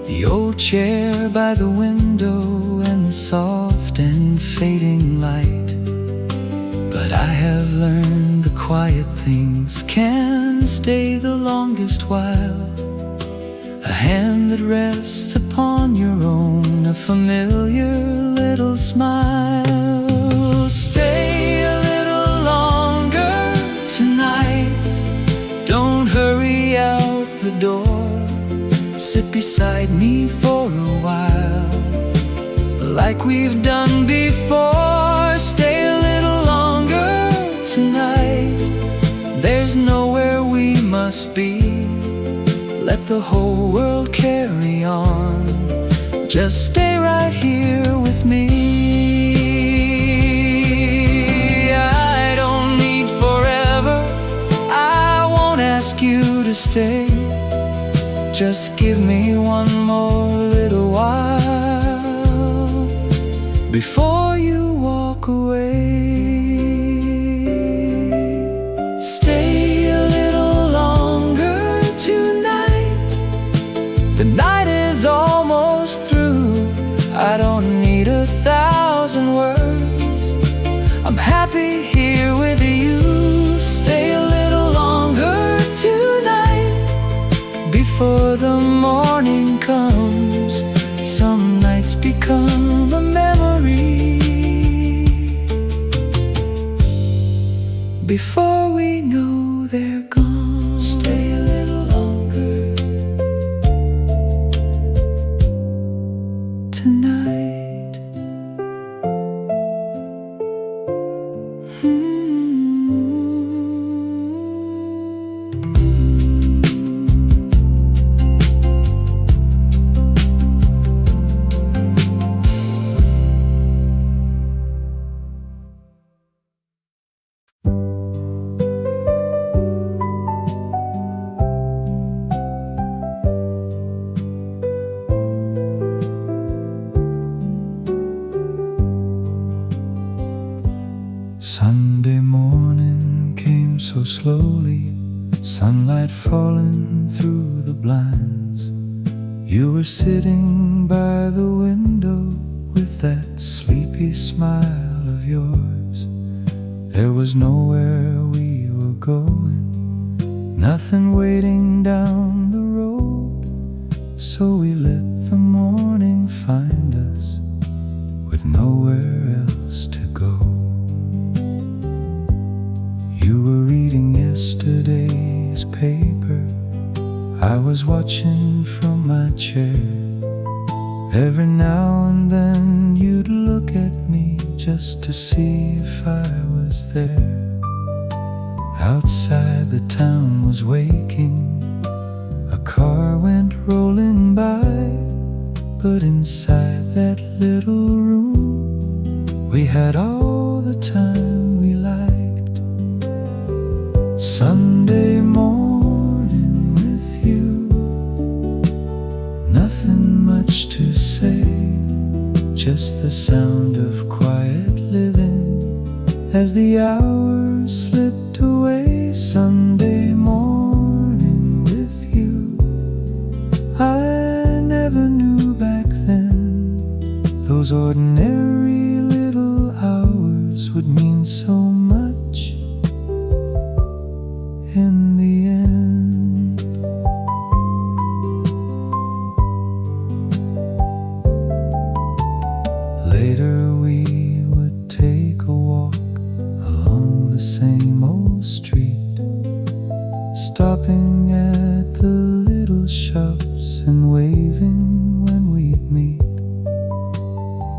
The old chair by the window and the soft and fading light. But I have learned the quiet things can stay the longest while. A hand that rests upon your own, a familiar little smile. Stay a little longer tonight. Don't hurry out the door. Sit beside me for a while, like we've done before. Stay a little longer tonight. There's nowhere we must be. Let the whole world carry on. Just stay right here with me. I don't need forever. I won't ask you to stay. Just give me one more little while before you walk away. Stay a little longer tonight. The night is almost through. I don't need 1,000 words. I'm happy here with you. Stay a little longer tonight before the morning comes. Some nights become a memory before we know they're gone. Stay a little longer tonight. Sunday morning came so slowly, sunlight falling through the blinds. You were sitting by the window with that sleepy smile of yours. There was nowhere we were going, nothing waiting down the road. So we let the morning find us with nowhere else to go. You were reading yesterday's paper, I was watching from my chair. Every now and then you'd look at me just to see if I was there. Outside the town was waking, a car went rolling by, but inside that little room we had all the time we liked. Sunday morning with you, nothing much to say, just the sound of quiet living as the hours slipped away. Sunday morning with you, I never knew back then those ordinary little hours would mean so much in the end. Later we would take a walk along the same old street, stopping at the little shops and waving when we'd meet.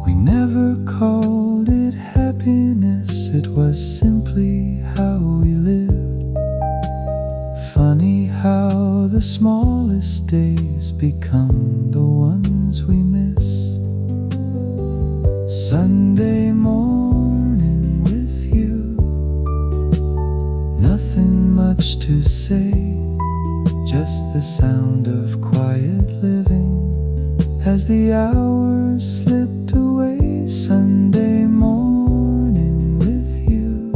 We never called it happiness, it was simply how we lived. Funny how the smallest days become the ones we miss. Sunday morning with you, nothing much to say, just the sound of quiet living as the hours slipped away. Sunday morning with you,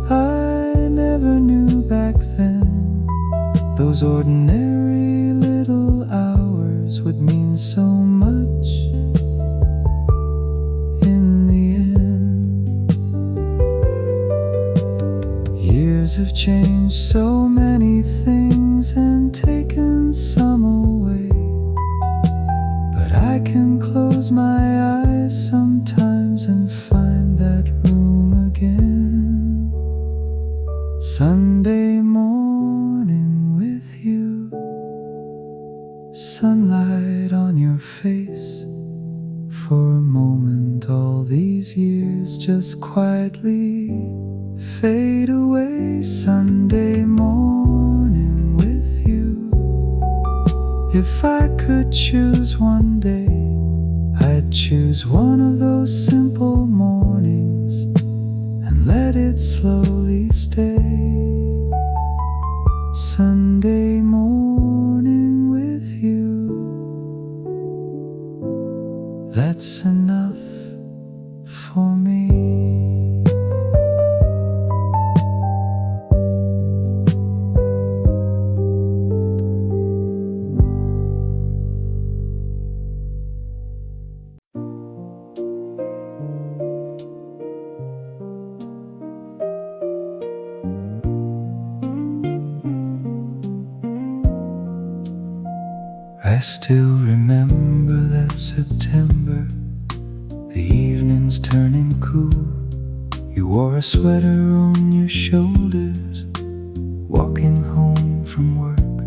I never knew back then those ordinary little hours would mean so much in the end. Years have changed so many things and taken some away, but I can close my eyes sometimes and find that room again. Sunday morning with you, sunlight on your face. For a moment all these years just quietly fade away. Sunday morning with you, if I could choose one day, I'd choose one of those simple mornings and let it slowly stay. Sunday morning that's enough for me. I still remember that September, the evenings turning cool. You wore a sweater on your shoulders, walking home from work.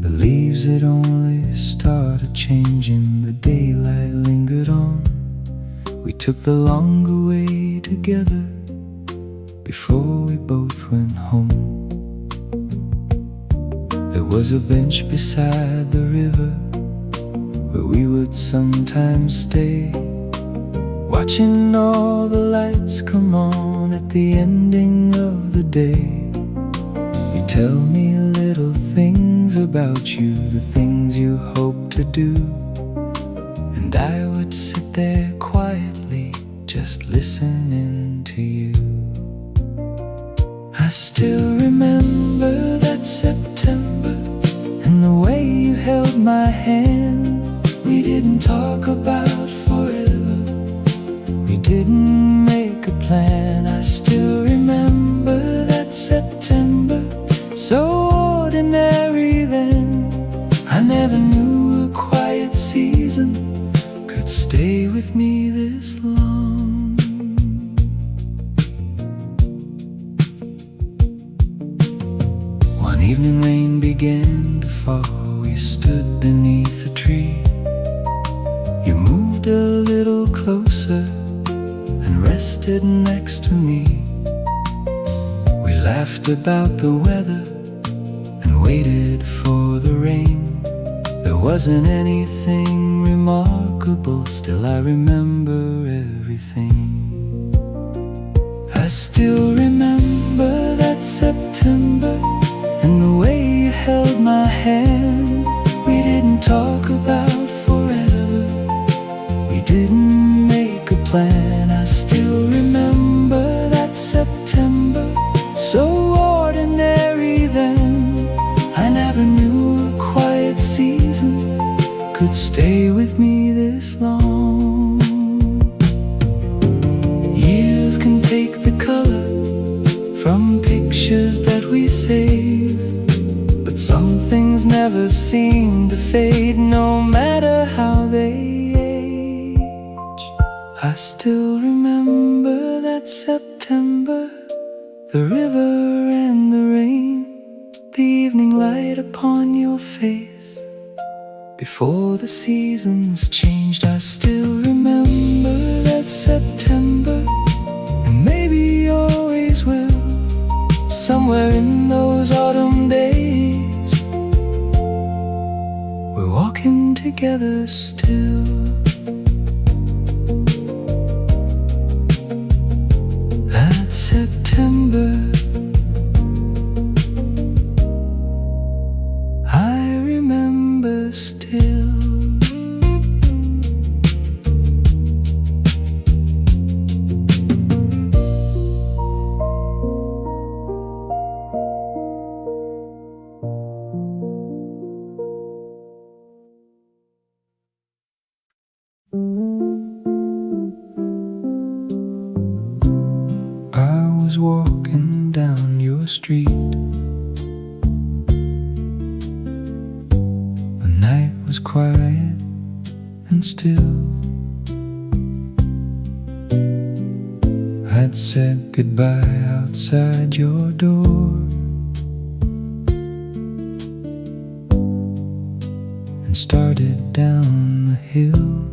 The leaves had only started changing, the daylight lingered on. We took the longer way together before we both went home. There was a bench beside the river where we would sometimes stay, watching all the lights come on at the ending of the day. You tell me little things about you, the things you hope to do, and I would sit there quietly, just listening to you. I still remember that September and the way you held my hand. We didn't talk about forever, we didn't make a plan. I still remember that September, so ordinary then. I never knew a quiet season could stay with me this long. One evening rain began to fall, we stood beneath a tree. You moved a little closer and rested next to me. We laughed about the weather and waited for the rain. There wasn't anything remarkable, still I remember everything. I still remember that September and the way you held my hand. We didn't talk about forever, we didn't make a plan. I still remember that September, so ordinary then. I never knew a quiet season could stay with me this long. Years can take the color from pictures that we save, but some things never seem to fade, no matter how they age. I still remember that September, the river and the rain, the evening light upon your face before the seasons changed. I still remember that September, and maybe always will. Somewhere in those autumn days, we're walking together still. That September, I remember still. I was walking down your street. The night was quiet and still. I'd said goodbye outside your door and started down the hill.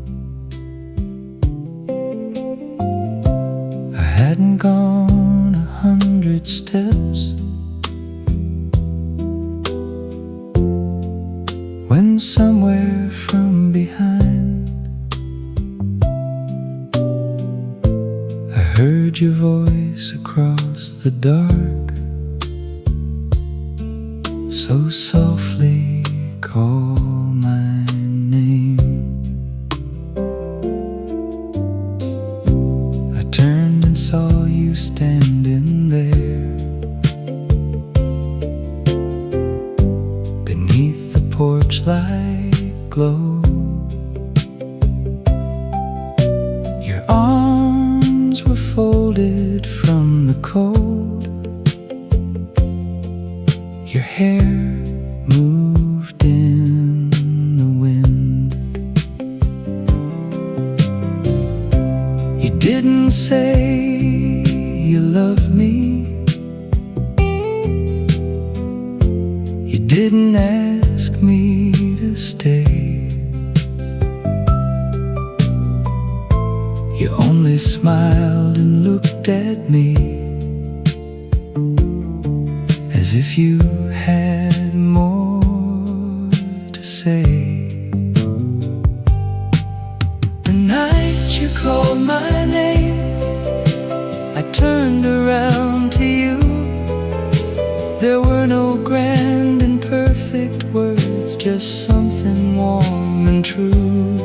I hadn't gone 100 steps when somewhere from behind I heard your voice across the dark, so softly call my name. torchlight glow. Your arms were folded from the cold. Your hair moved in the wind. You didn't say you loved me. You didn't ask me to stay. You only smiled and looked at me as if you had more to say. The night you called my name, I turned around to you. There were no grand and perfect words, just something warm and true.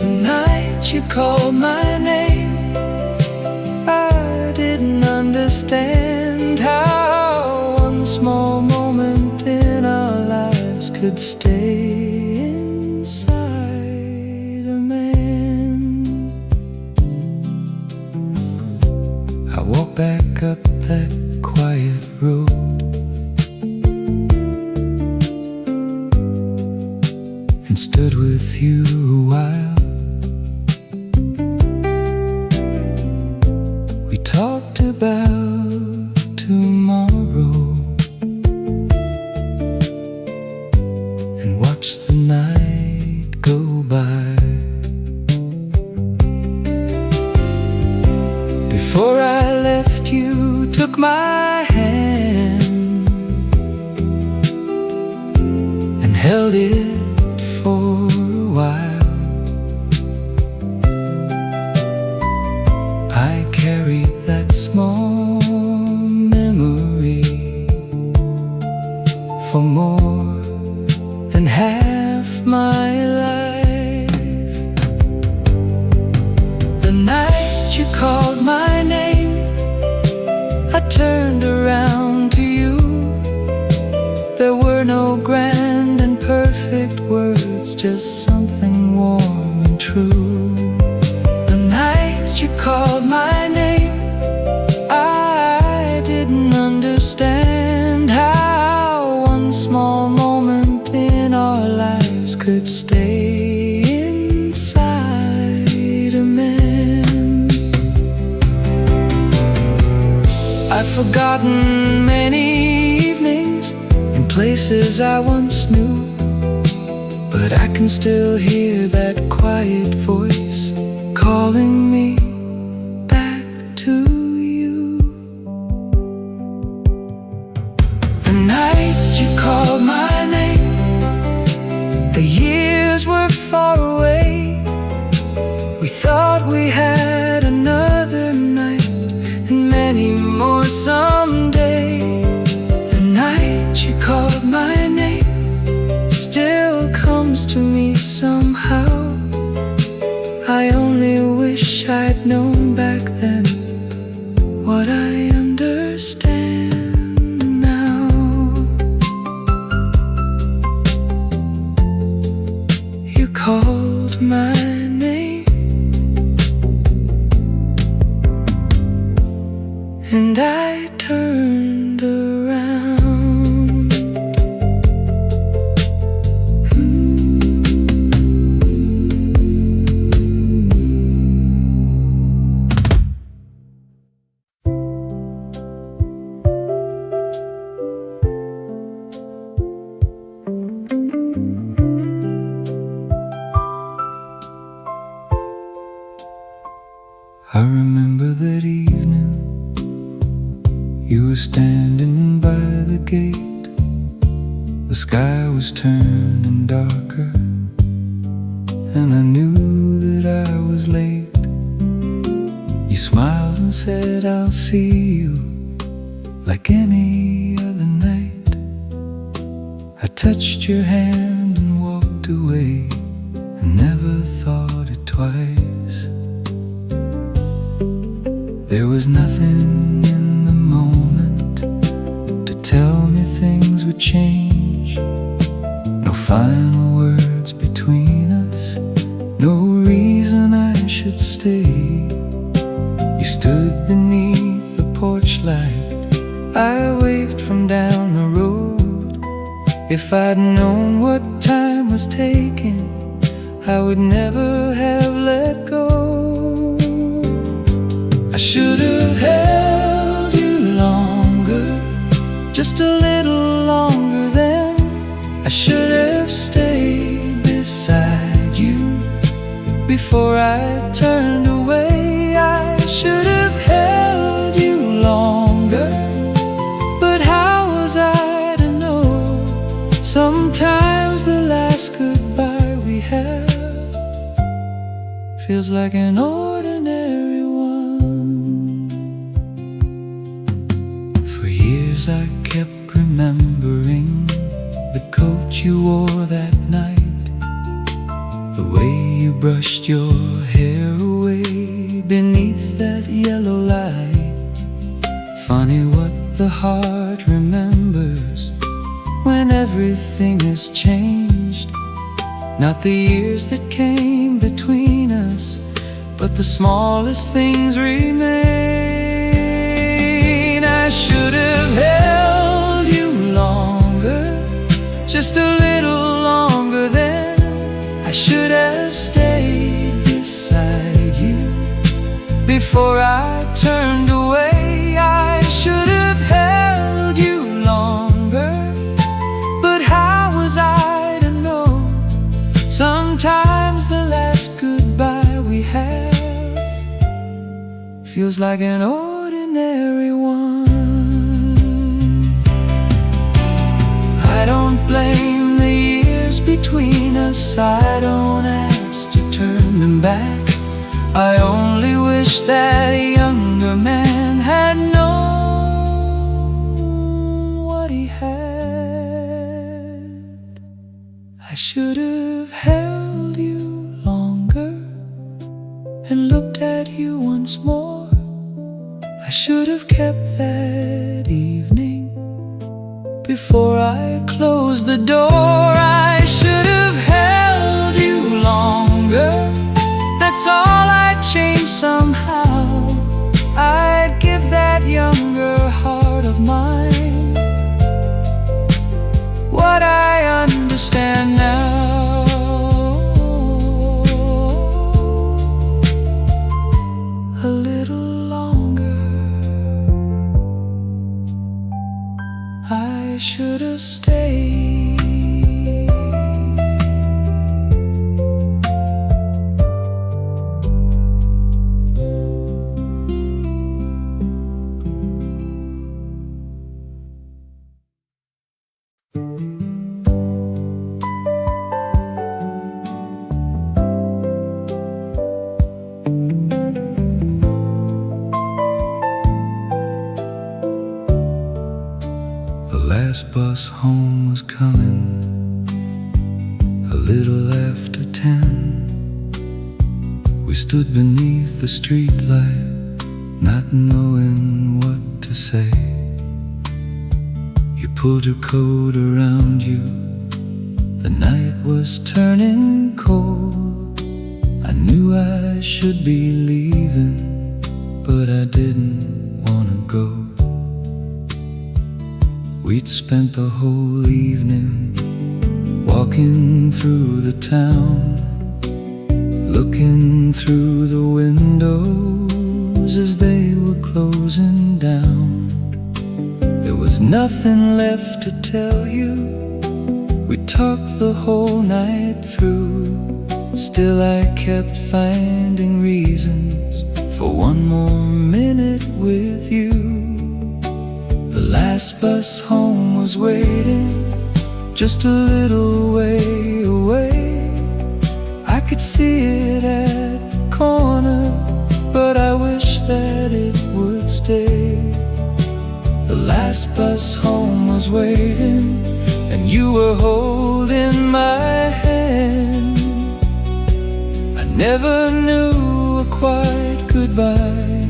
The night you called my name, I didn't understand how one small moment in our lives could stay inside a man. I walked back up that quiet road, and stood with you a while. We talked about tomorrow and watched the night go by. Before I left, you took my hand and held it for a while. I carry that small memory for more than half my life. The night you called my name, I turned around to you. There were no grand and perfect words, just something warm and true. The night you called my name, I didn't understand how one small moment in our lives could stay inside a man. I've forgotten many evenings in places I once knew, but I can still hear that quiet voice calling me back to you. The night you called my name, the years were far away. We thought we had another night and many more someday. The night you called my name still comes to me somehow. I only wish I'd known back then what I understand now. You called my name, and I turned around. I remember that evening, you were standing by the gate. The sky was turning darker, and I knew that I was late. You smiled and said, I'll see you like any other night. I touched your hand and walked away, and never thought it twice. There was nothing in the moment to tell me things would change. No final words between us, no reason I should stay. You stood beneath the porch light, I waved from down the road. If I'd known what time was taking, I would never have let go. I should have held you longer, just a little longer then. I should have stayed beside you before I turned away. I should have held you longer, but how was I to know? Sometimes the last goodbye we have feels like an ordinary one. For years I kept remembering the coat you wore that night, the way you brushed your hair away beneath that yellow light. Funny what the heart remembers when everything has changed. Not the years that came between us, but the smallest things remain. I should have held you longer, just a little longer then. I should have stayed beside you before I turned away. I should have held you longer, but how was I to know? Sometimes the last goodbye we have feels like an ordinary one. I don't blame the years between us, I don't ask to turn them back. I only wish that a younger man had known what he had. I should have held you longer and looked at you once more. I should have kept that evening before I closed the door. I should have held you longer, that's all I'd change somehow. I'd give that younger heart of mine what I understand now. A little longer, I should have stayed. The last bus home was coming, a little after 10. We stood beneath the streetlight, not knowing what to say. You pulled your coat around you, the night was turning cold. I knew I should be leaving, but I didn't wanna go. We'd spent the whole evening walking through the town, looking through the windows as they were closing down. There was nothing left to tell you. We talked the whole night through. Still I kept finding reasons for one more minute with you. The last bus home was waiting, just a little way away. I could see it at the corner, but I wish that it would stay. The last bus home was waiting, and you were holding my hand. I never knew a quiet goodbye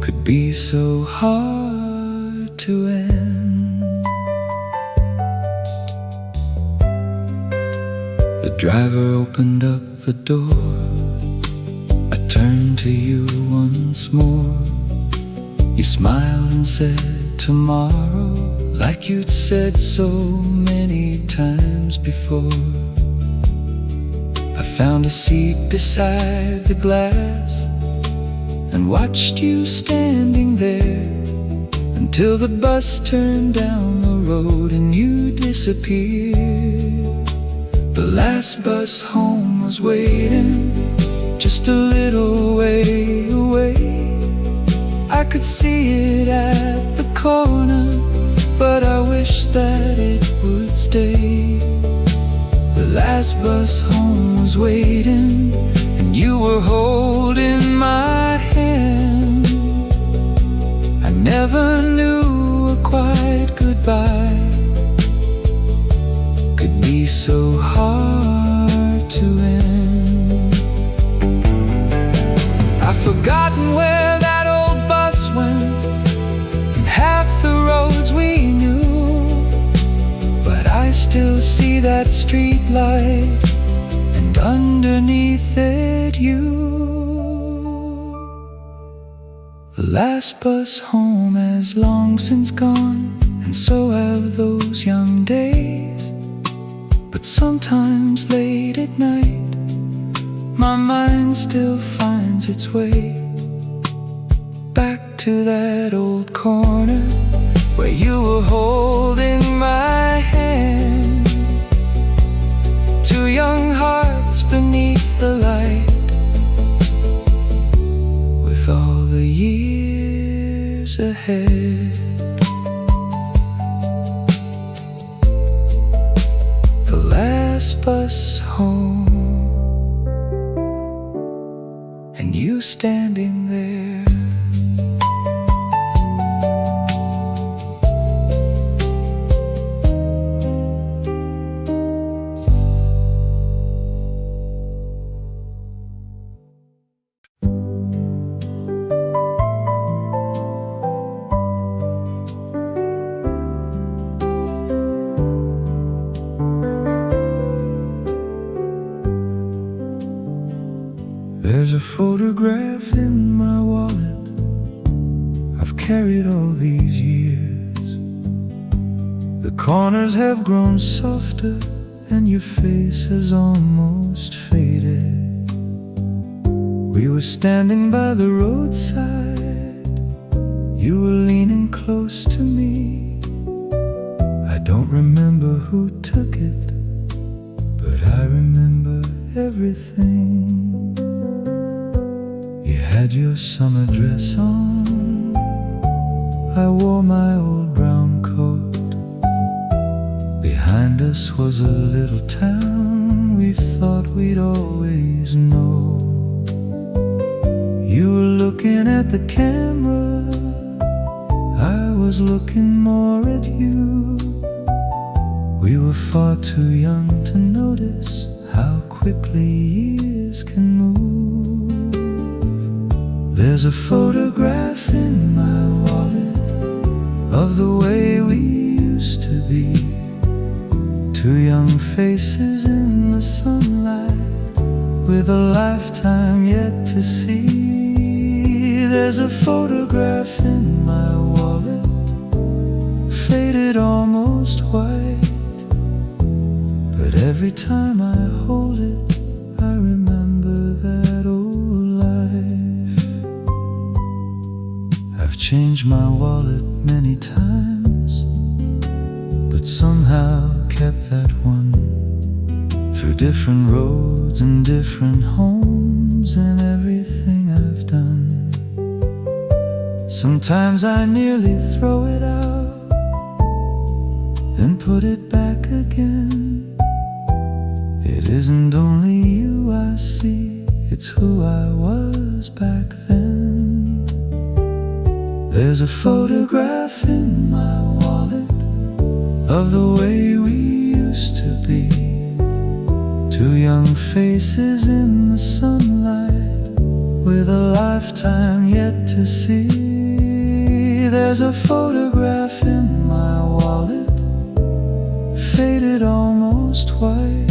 could be so hard to end. The driver opened up the door. I turned to you once more. You smiled and said tomorrow, like you'd said so many times before. I found a seat beside the glass and watched you standing there until the bus turned down the road and you disappeared. The last bus home was waiting just a little way away. I could see it at the corner, but I wish that it would stay. The last bus home was waiting, and you were holding my hand. I never knew a quiet goodbye could be so hard to end. I've forgotten where that old bus went and half the roads we knew, but I still see that street light and underneath it you. The last bus home has long since gone, and so have those young days. But sometimes late at night, my mind still finds its way back to that old corner where you were holding my hand. Two young hearts beneath the light, with all the years ahead. The last bus home, and you standing there. There's a photograph in my wallet I've carried all these years. The corners have grown softer and your face has almost faded. We were standing by the roadside, you were leaning close to me. I don't remember who took it, but I remember everything. You had your summer dress on, I wore my old brown coat. Behind us was a little town we thought we'd always know. You were looking at the camera, I was looking more at you. We were far too young to notice how quickly years can move. There's a photograph in my wallet of the way we used to be. Two young faces in the sunlight, with a lifetime yet to see. There's a photograph in my wallet, faded almost white, but every time I hold it, I remember that old life. I've changed my wallet many times, but somehow kept that one. Through different roads and different homes and everything I've done. Sometimes I nearly throw it out, then put it back again. It isn't only you I see, it's who I was back then. There's a photograph in my wallet of the way we used to be. Two young faces in the sunlight, with a lifetime yet to see. There's a photograph in my wallet, faded almost white,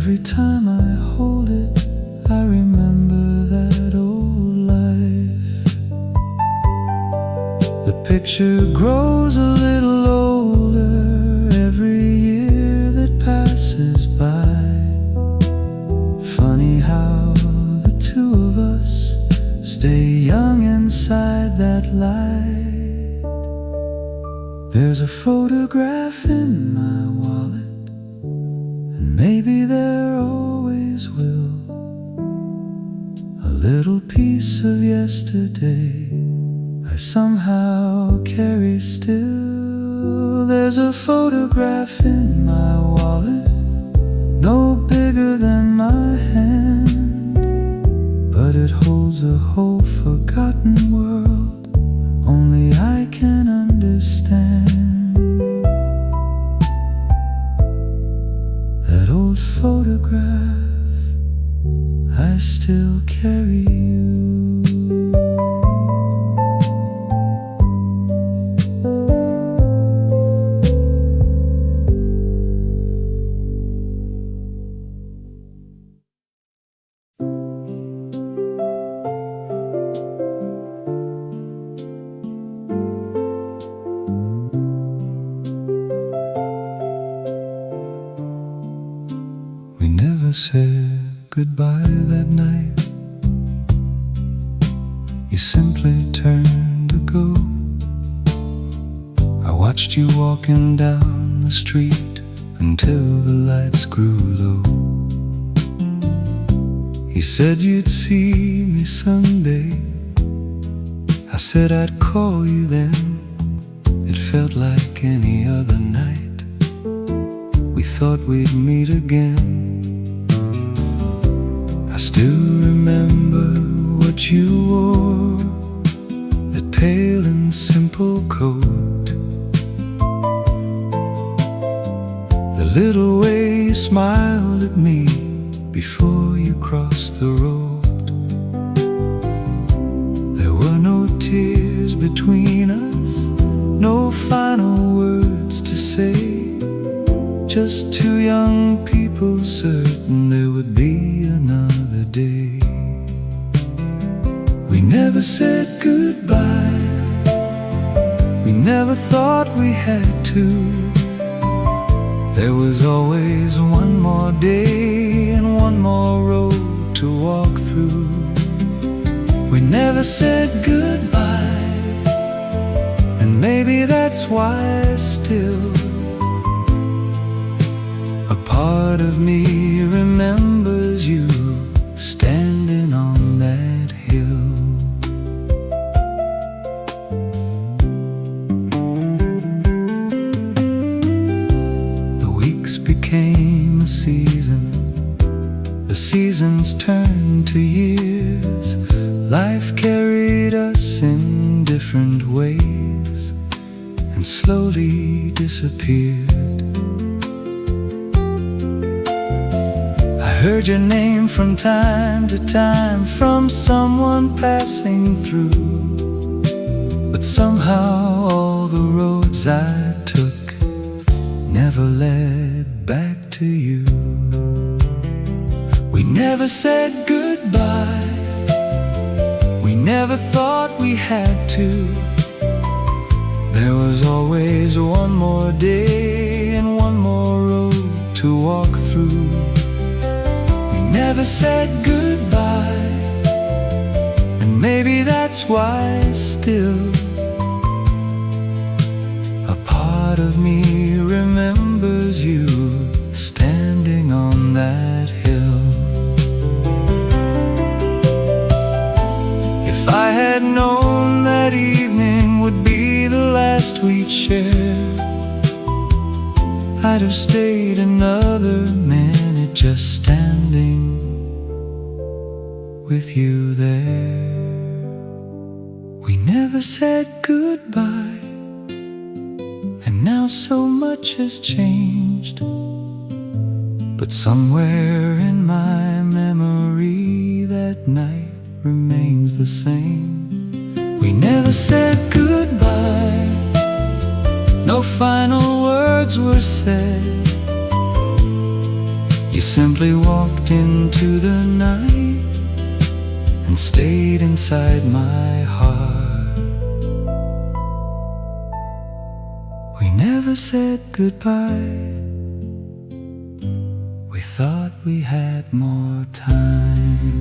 Every time I hold it, I remember that old life. The picture grows a little older every year that passes by. Funny how the two of us stay young inside that light. There's a photograph in my wallet, and maybe there always will. A little piece of yesterday I somehow carry still. There's a photograph in my wallet, no bigger than my hand, but it holds a whole forgotten world only I can understand. That old photograph, I still carry you. We never said goodbye that night. You simply turned to go. I watched you walking down the street until the lights grew low. You said you'd see me someday. I said I'd call you then. It felt like any other night. We thought we'd meet again. I still remember what you wore, that pale and simple coat, the little way you smiled at me before you crossed the road. There were no tears between us, no final words to say, just two young people certain there would be another day. We never said goodbye, we never thought we had to. There was always one more day and one more road to walk through. We never said goodbye, and maybe that's why still a part of me remembers you standing on that hill. The weeks became a season, the seasons turned to years. Life carried us in different ways and slowly disappeared. I heard your name from time to time from someone passing through, but somehow all the roads I took never led back to you. We never said goodbye, we never thought we had to. There was always one more day and one more road to walk through. We never said goodbye, and maybe that's why still a part of me remembers you standing on that hill. If I had known that evening would be the last we'd share, I'd have stayed another minute just standing with you there. We never said goodbye, and now so much has changed, but somewhere in my memory that night remains the same. We never said goodbye, no final words were said. You simply walked into the night and stayed inside my heart. We never said goodbye. We thought we had more time.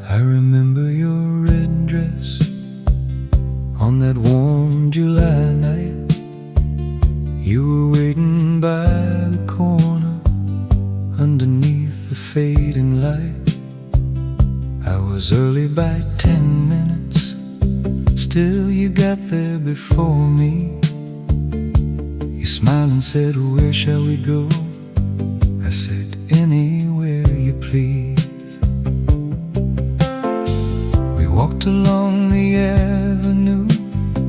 I remember your red dress on that warm July night. You were waiting by the corner underneath the fading light. I was early by 10 minutes, still you got there before me. You smiled and said, where shall we go? I said, anywhere you please. Walked along the avenue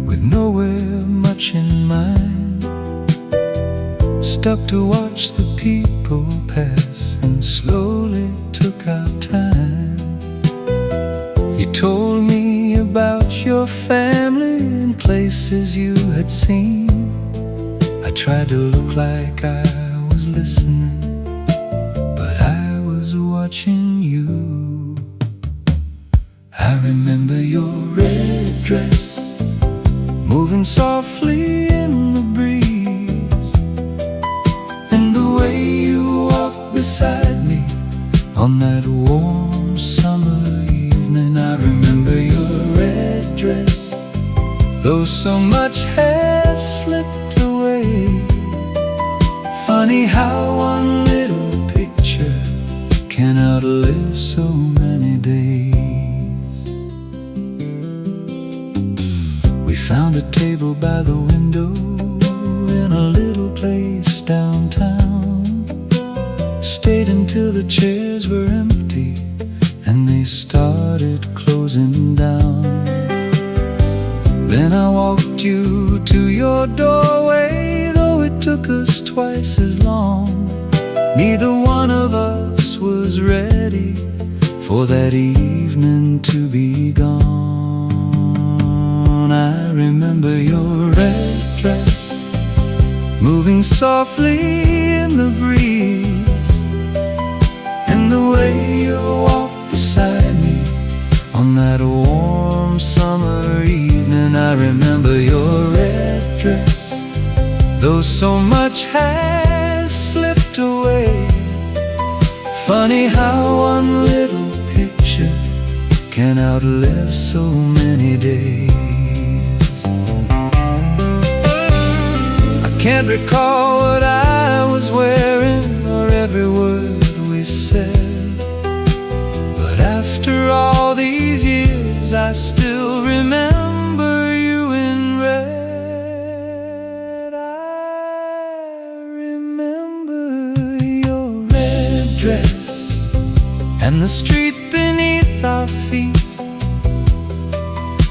with nowhere much in mind. Stopped to watch the people pass and slowly took our time. You told me about your family and places you had seen. I tried to look like I was listening, but I was watching you. I remember your red dress moving softly in the breeze, and the way you walked beside me on that warm summer evening. I remember your red dress, though so much has slipped away. Funny how one little picture can outlive so many days. We found a table by the window in a little place downtown. Stayed until the chairs were empty and they started closing down. Then I walked you to your doorway, though it took us twice as long. Neither one of us was ready for that evening to be gone. I remember your red dress moving softly in the breeze, and the way you walked beside me on that warm summer evening. I remember your red dress, though so much has slipped away. Funny how one little picture can outlive so many days. Can't recall what I was wearing or every word we said, but after all these years I still remember you in red. I remember your red dress and the street beneath our feet.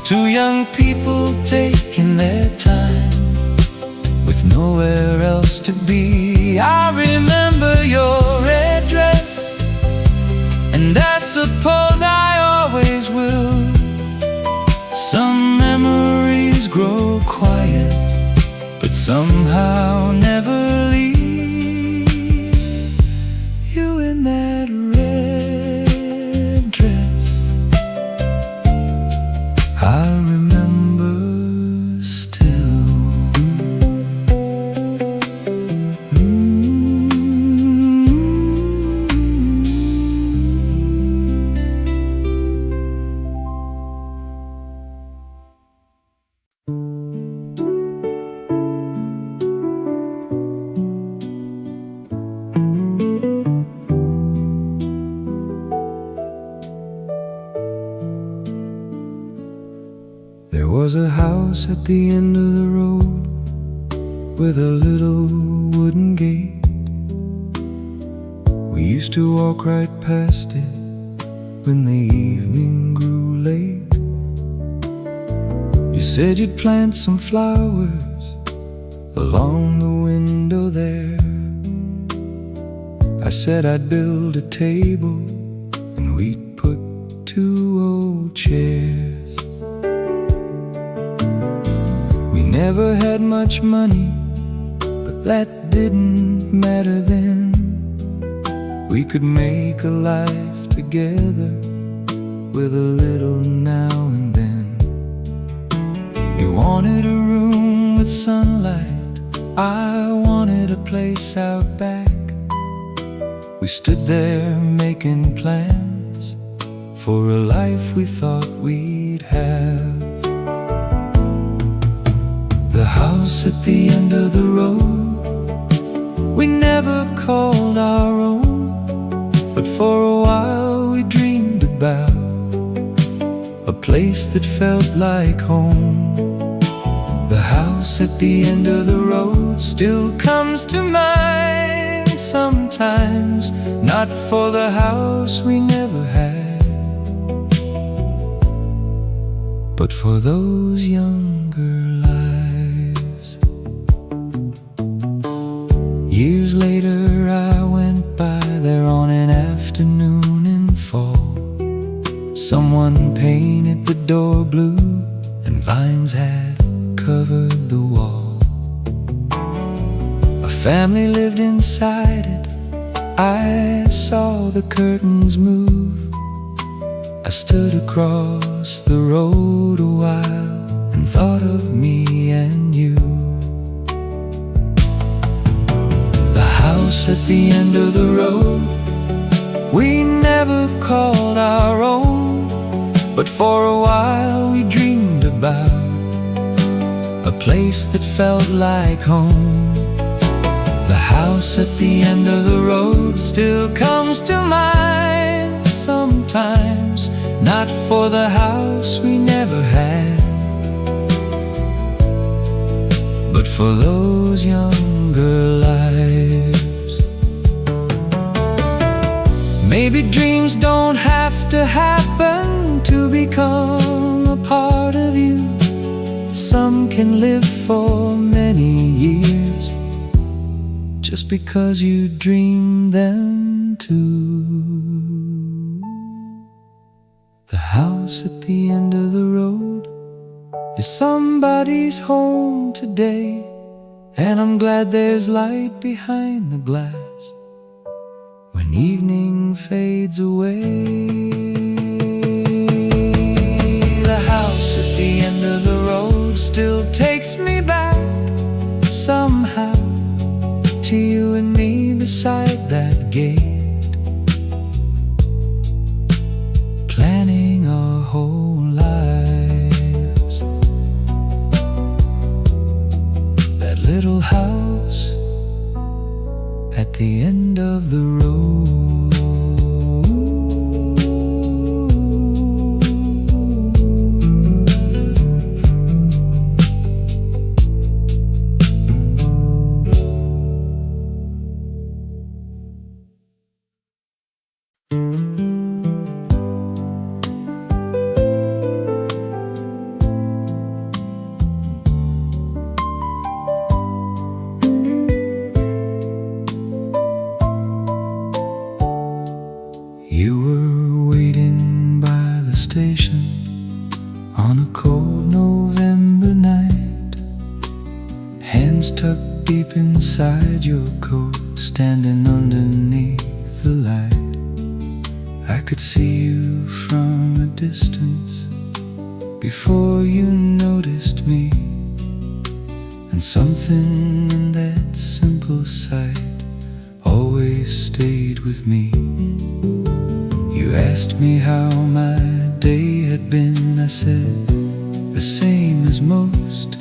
Two young people taking their time with nowhere else to be. I remember your red dress, and I suppose I always will. Some memories grow quiet, but somehow never leave. You in that red dress, I remember still. There was a house at the end of the road with a little wooden gate. We used to walk right past it when the evening grew late. You said you'd plant some flowers along the window there. I said I'd build a table and we'd put 2 old chairs. We never had much money, but that didn't matter then. We could make a life together with a little now and then. You wanted a room with sunlight, I wanted a place out back. We stood there making plans for a life we thought we'd have. The house at the end of the road, we never called our own, but for a while we dreamed about a place that felt like home. The house at the end of the road still comes to mind sometimes, not for the house we never had, but for those younger lives. Years later I went by there on an afternoon in fall. Someone painted the door blue and vines had covered the wall. A family lived inside it, I saw the curtains move. I stood across the road a while and thought of me and you. The house at the end of the road, we never called our own, but for a while we dreamed about a place that felt like home. The house at the end of the road still comes to mind sometimes, not for the house we never had, but for those younger lives. Maybe dreams don't have to happen to become a part of you. Some can live for many years just because you dream them too. The house at the end of the road is somebody's home today, and I'm glad there's light behind the glass when evening fades away. The house at the end of the road still takes me back somehow to you and me beside that gate, planning our whole lives. That little house at the end of the road. You were waiting by the station on a cold November night, hands tucked deep inside your coat, standing underneath the light. I could see you from a distance before you noticed me, and something in that simple sight always stayed with me. You asked me how my day had been. I said, the same as most.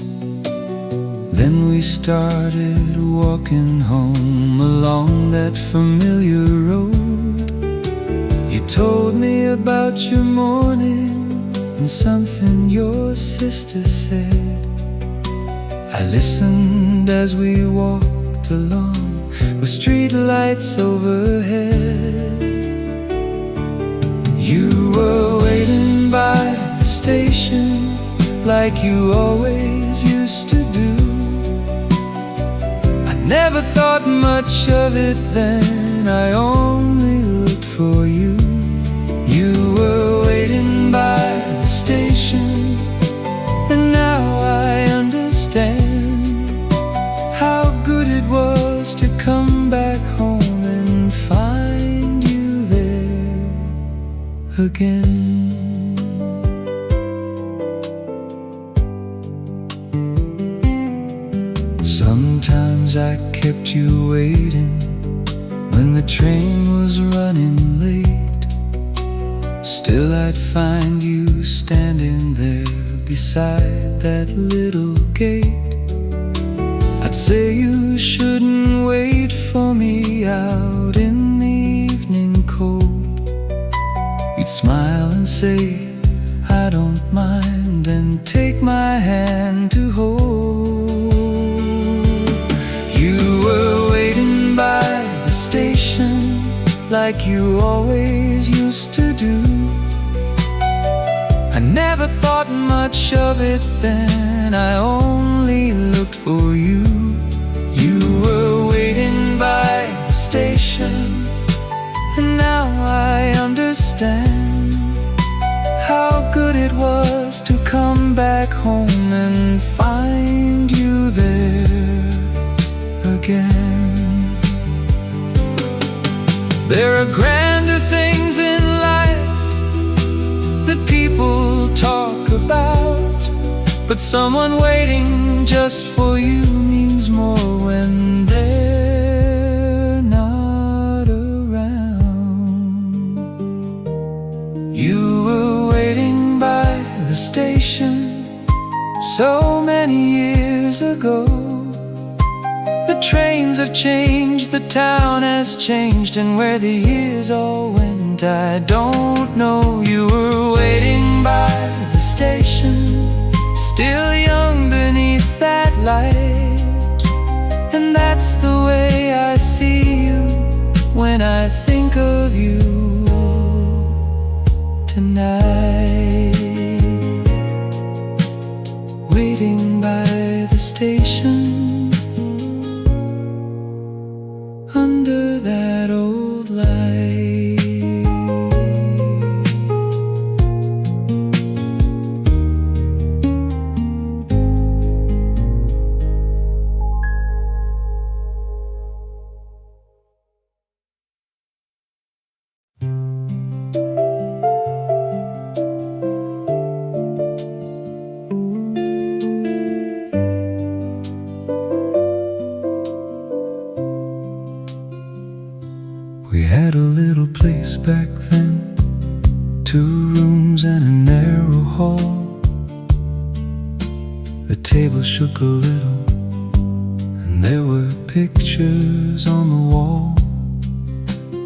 Then we started walking home along that familiar road. You told me about your morning and something your sister said. I listened as we walked along with street lights overhead. You were waiting by the station like you always used to do. I never thought much of it then, I only looked for you. You were waiting by the station, and now I understand how good it was to come back home and find you there again. Sometimes I kept you waiting when the train was running late. Still I'd find you standing there beside that little gate. I'd say you shouldn't wait for me out in the evening cold. You'd smile and say, I don't mind, and take my hand to hold. You were waiting by the station like you always used to do. I never thought much of it then, I only looked for you. You were waiting by the station, and now I understand how good it was to come back home and find you there again. There are grander things in life that people talk about, but someone waiting just for you means more when they're not around. You were waiting by the station so many years ago. The trains have changed, the town has changed, and where the years all went I don't know. You were waiting by the station, still young beneath that light, and that's the way I see you when I think of you tonight. Waiting by the station under that old light. We had a little place back then, 2 rooms and a narrow hall. The table shook a little, and there were pictures on the wall.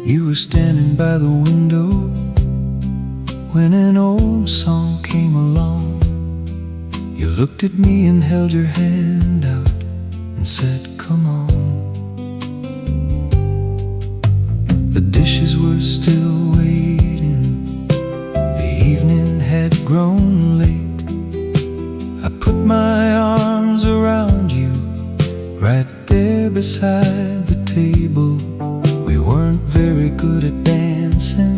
You were standing by the window when an old song came along. You looked at me and held your hand out and said, come on. The dishes were still waiting, the evening had grown late. I put my arms around you right there beside the table. We weren't very good at dancing,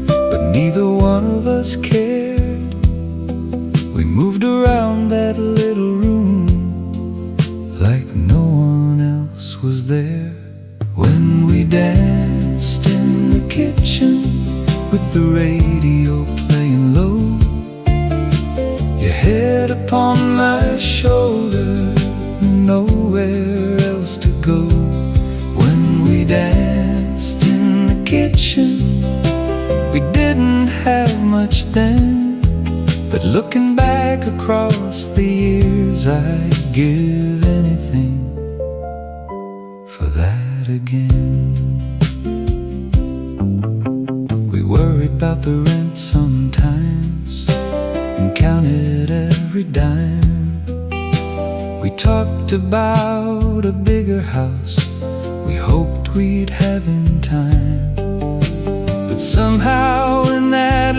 but neither one of us cared. We moved around that little room like no one else was there. When we danced in the kitchen with the radio playing low, your head upon my shoulder, nowhere else to go. When we danced in the kitchen, we didn't have much then, but looking back across the years, I'd give anything for that again. We worried about the rent sometimes and counted every dime. We talked about a bigger house we hoped we'd have in time. But somehow in that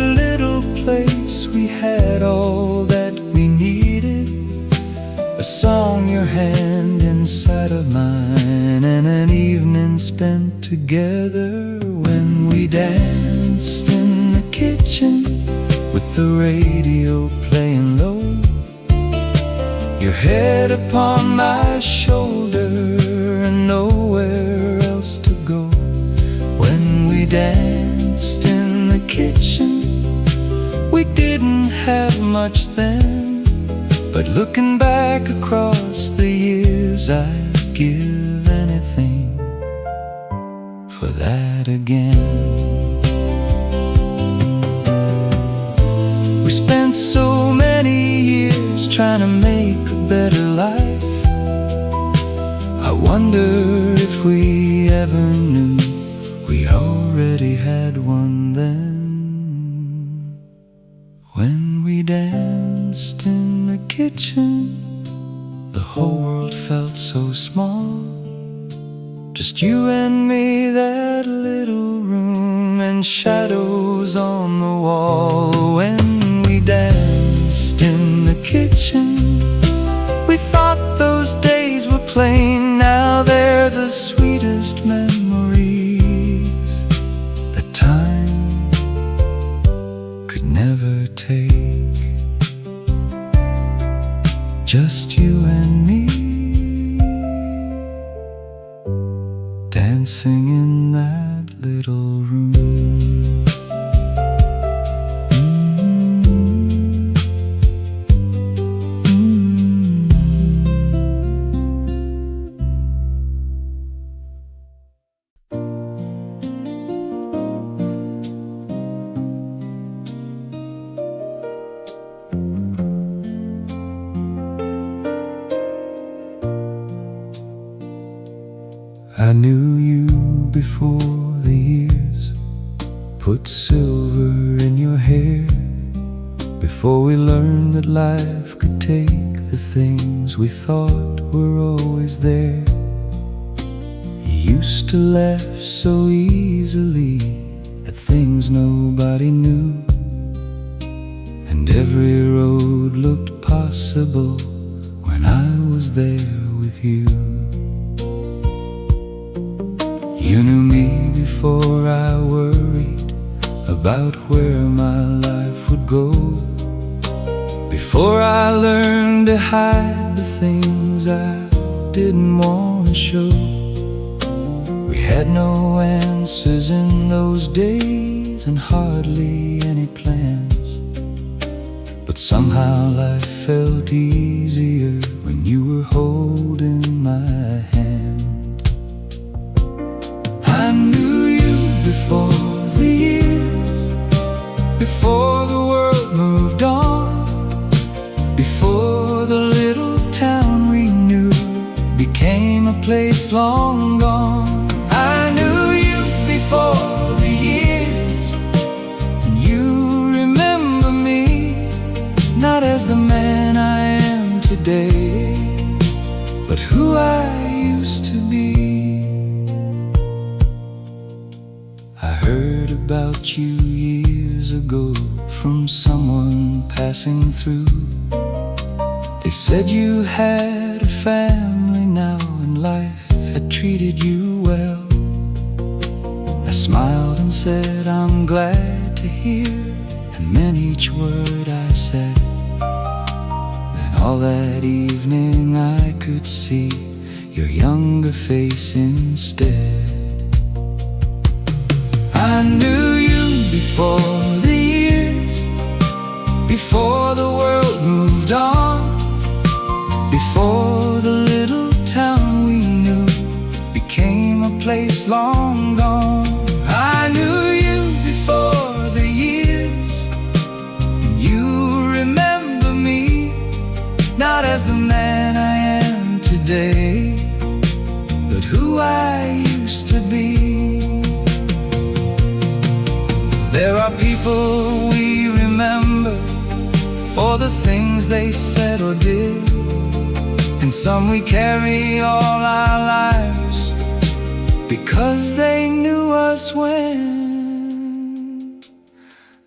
spent together when we danced in the kitchen with the radio playing low, your head upon my shoulder and nowhere else to go. When we danced in the kitchen, we didn't have much then, but looking back across the years, I'd give anything for that again. We spent so many years trying to make a better life. I wonder if we ever knew we already had one then. When we danced in the kitchen, the whole world felt so small. Just you and me, that little room, and shadows on the wall. When we danced in the kitchen, we thought those days were plain. Now they're the sweetest memories that time could never take. Just you and me, dancing in that little room. I knew you before the years put silver in your hair, before we learned that life could take the things we thought were always there. You used to laugh so easily at things nobody knew, and every road looked possible when I was there with you. You knew me before I worried about where my life would go, before I learned to hide the things I didn't want to show. We had no answers in those days and hardly any plans, but somehow life felt easier when you were holding my hand. I knew you before the years, before the world moved on, before the little town we knew became a place long gone. I knew you before the years, and you remember me, not as the man I am today, but who I used to be. I heard about you years ago from someone passing through. They said you had a family now and life had treated you well. I smiled and said I'm glad to hear, and meant each word I said. Then all that evening I could see your younger face instead. I knew you before the years, before the world moved on, before the little town we knew became a place long gone. I knew you before the years, and you remember me, not as the man I am today, but who I used to be. There are people we remember for the things they said or did, and some we carry all our lives because they knew us when.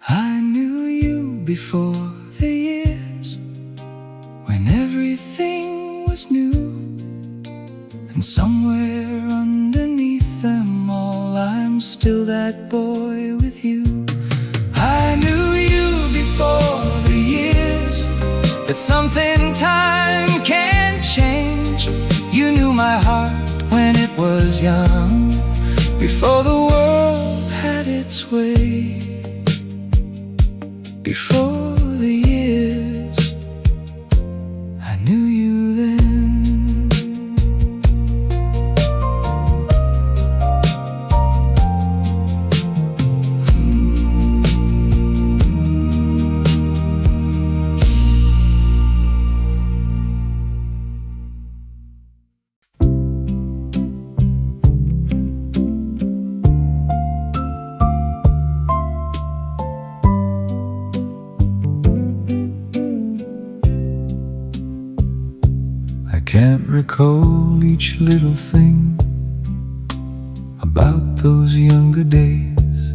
I knew you before the years, when everything was new, and somewhere underneath them still that boy with you. I knew you before the years, that something time can't change. You knew my heart when it was young, before the world had its way. Before the years, I knew you then. Can't recall each little thing about those younger days.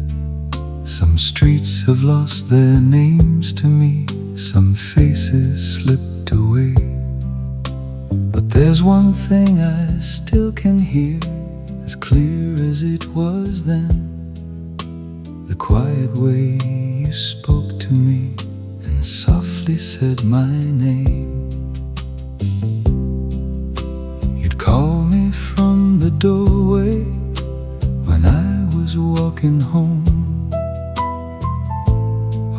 Some streets have lost their names to me, some faces slipped away. But there's one thing I still can hear, as clear as it was then. The quiet way you spoke to me and softly said my name. Call me from the doorway when I was walking home,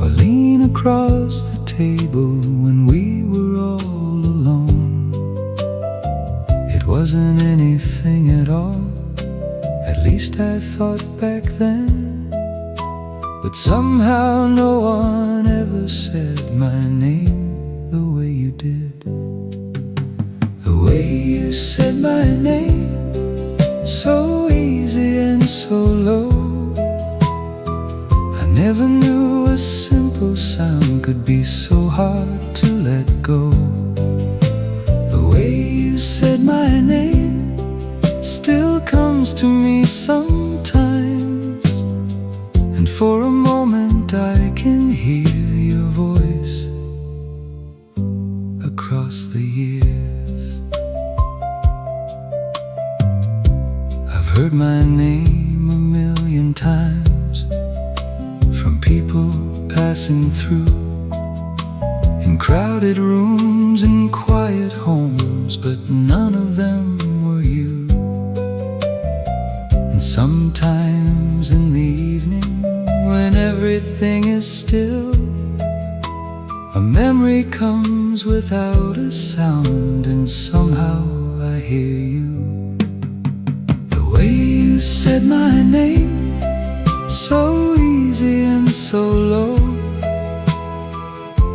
or lean across the table when we were all alone. It wasn't anything at all, at least I thought back then. But somehow no one ever said my name the way you did. The way you said my name, so easy and so low. I never knew a simple sound could be so hard to let go. The way you said my name still comes to me sometimes, and for a moment I can hear your voice across the years. Heard my name a million times from people passing through, in crowded rooms, in quiet homes, but none of them were you. And sometimes in the evening, when everything is still, a memory comes without a sound, and somehow I hear you. The way you said my name, so easy and so low.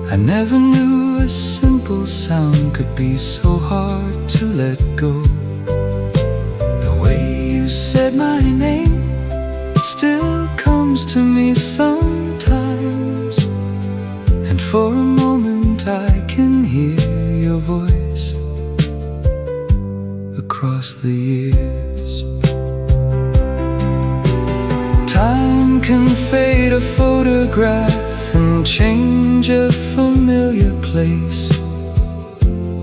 I never knew a simple sound could be so hard to let go. The way you said my name still comes to me sometimes, and for a moment I can hear your voice across the years. Time can fade a photograph and change a familiar place,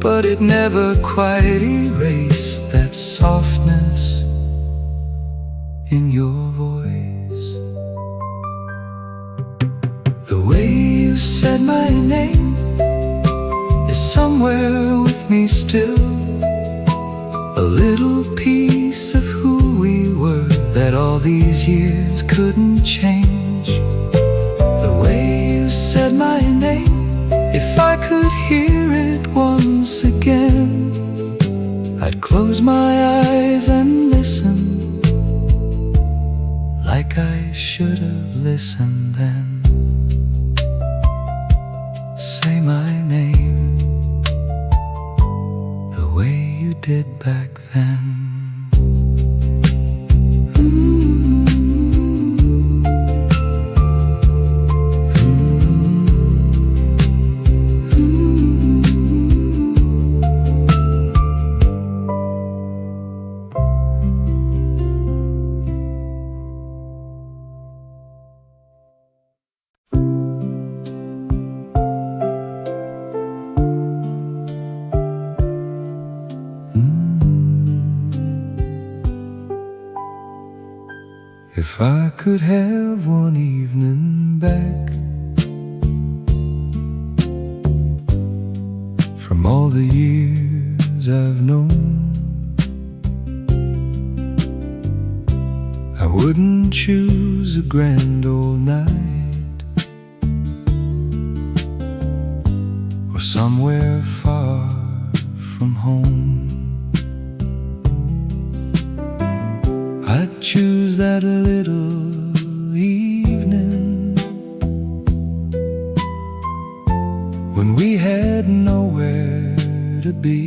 but it never quite erased that softness in your voice. The way you said my name is somewhere with me still, a little piece of who we were that all these years couldn't change. The way you said my name, if I could hear it once again, I'd close my eyes and listen, like I should have listened then. Say my name the way you did back then. If I could have one evening back from all the years I've known, I wouldn't choose a grand old night or somewhere far from home. I'd choose that little evening when we had nowhere to be.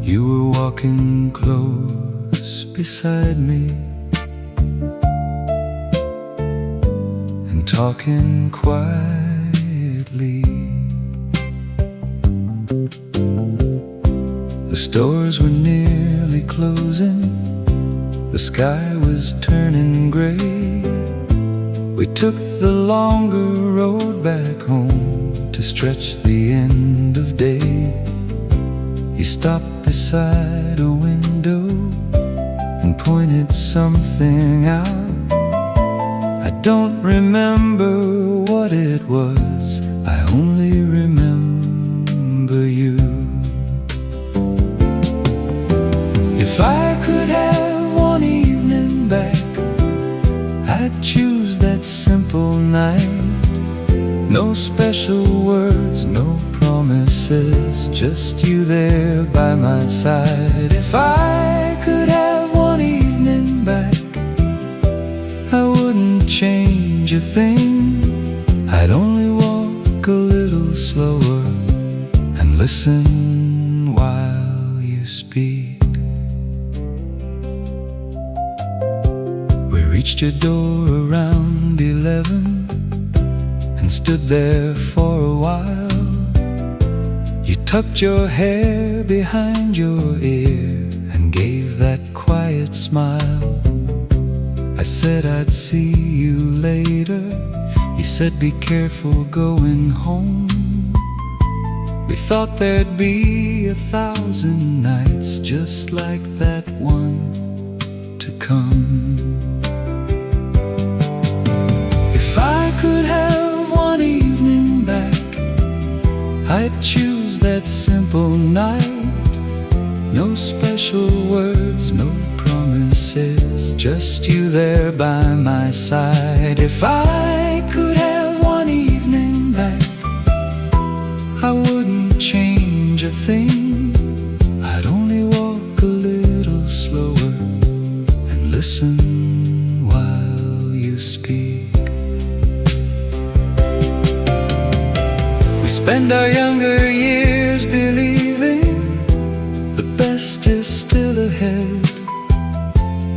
You were walking close beside me and talking quietly. The stores were nearly closing, the sky was turning gray. We took the longer road back home to stretch the end of day. You stopped beside a window and pointed something out. I don't remember what it was, I only remember you. If I could have one evening back, I'd choose that simple night. No special words, no promises, just you there by my side. If I could have one evening back, I wouldn't change a thing. I'd only walk a little slower and listen while you speak. We reached your door around 11 and stood there for a while. You tucked your hair behind your ear and gave that quiet smile. I said I'd see you later. You said be careful going home. We thought there'd be 1,000 nights just like that one to come. If I could have one evening back, I'd choose that simple night. No special words, no promises, just you there by my side. If I could have one evening back, I wouldn't change a thing. I'd only walk a little slower and listen while you speak. We spend our younger years believing the best is still ahead.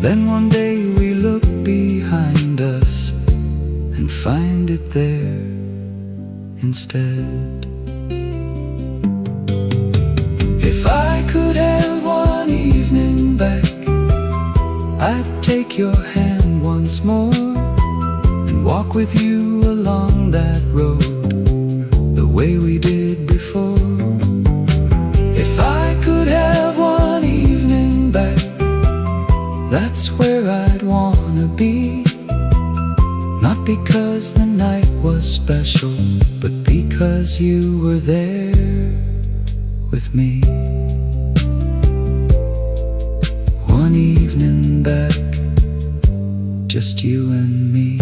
Then one day we look behind us and find it there instead. If I could have one evening back, I'd take your hand once more and walk with you along that road the way we did before. If I could have one evening back, that's where I'd wanna be. Not because the night was special, but because you were there with me. One evening back, just you and me.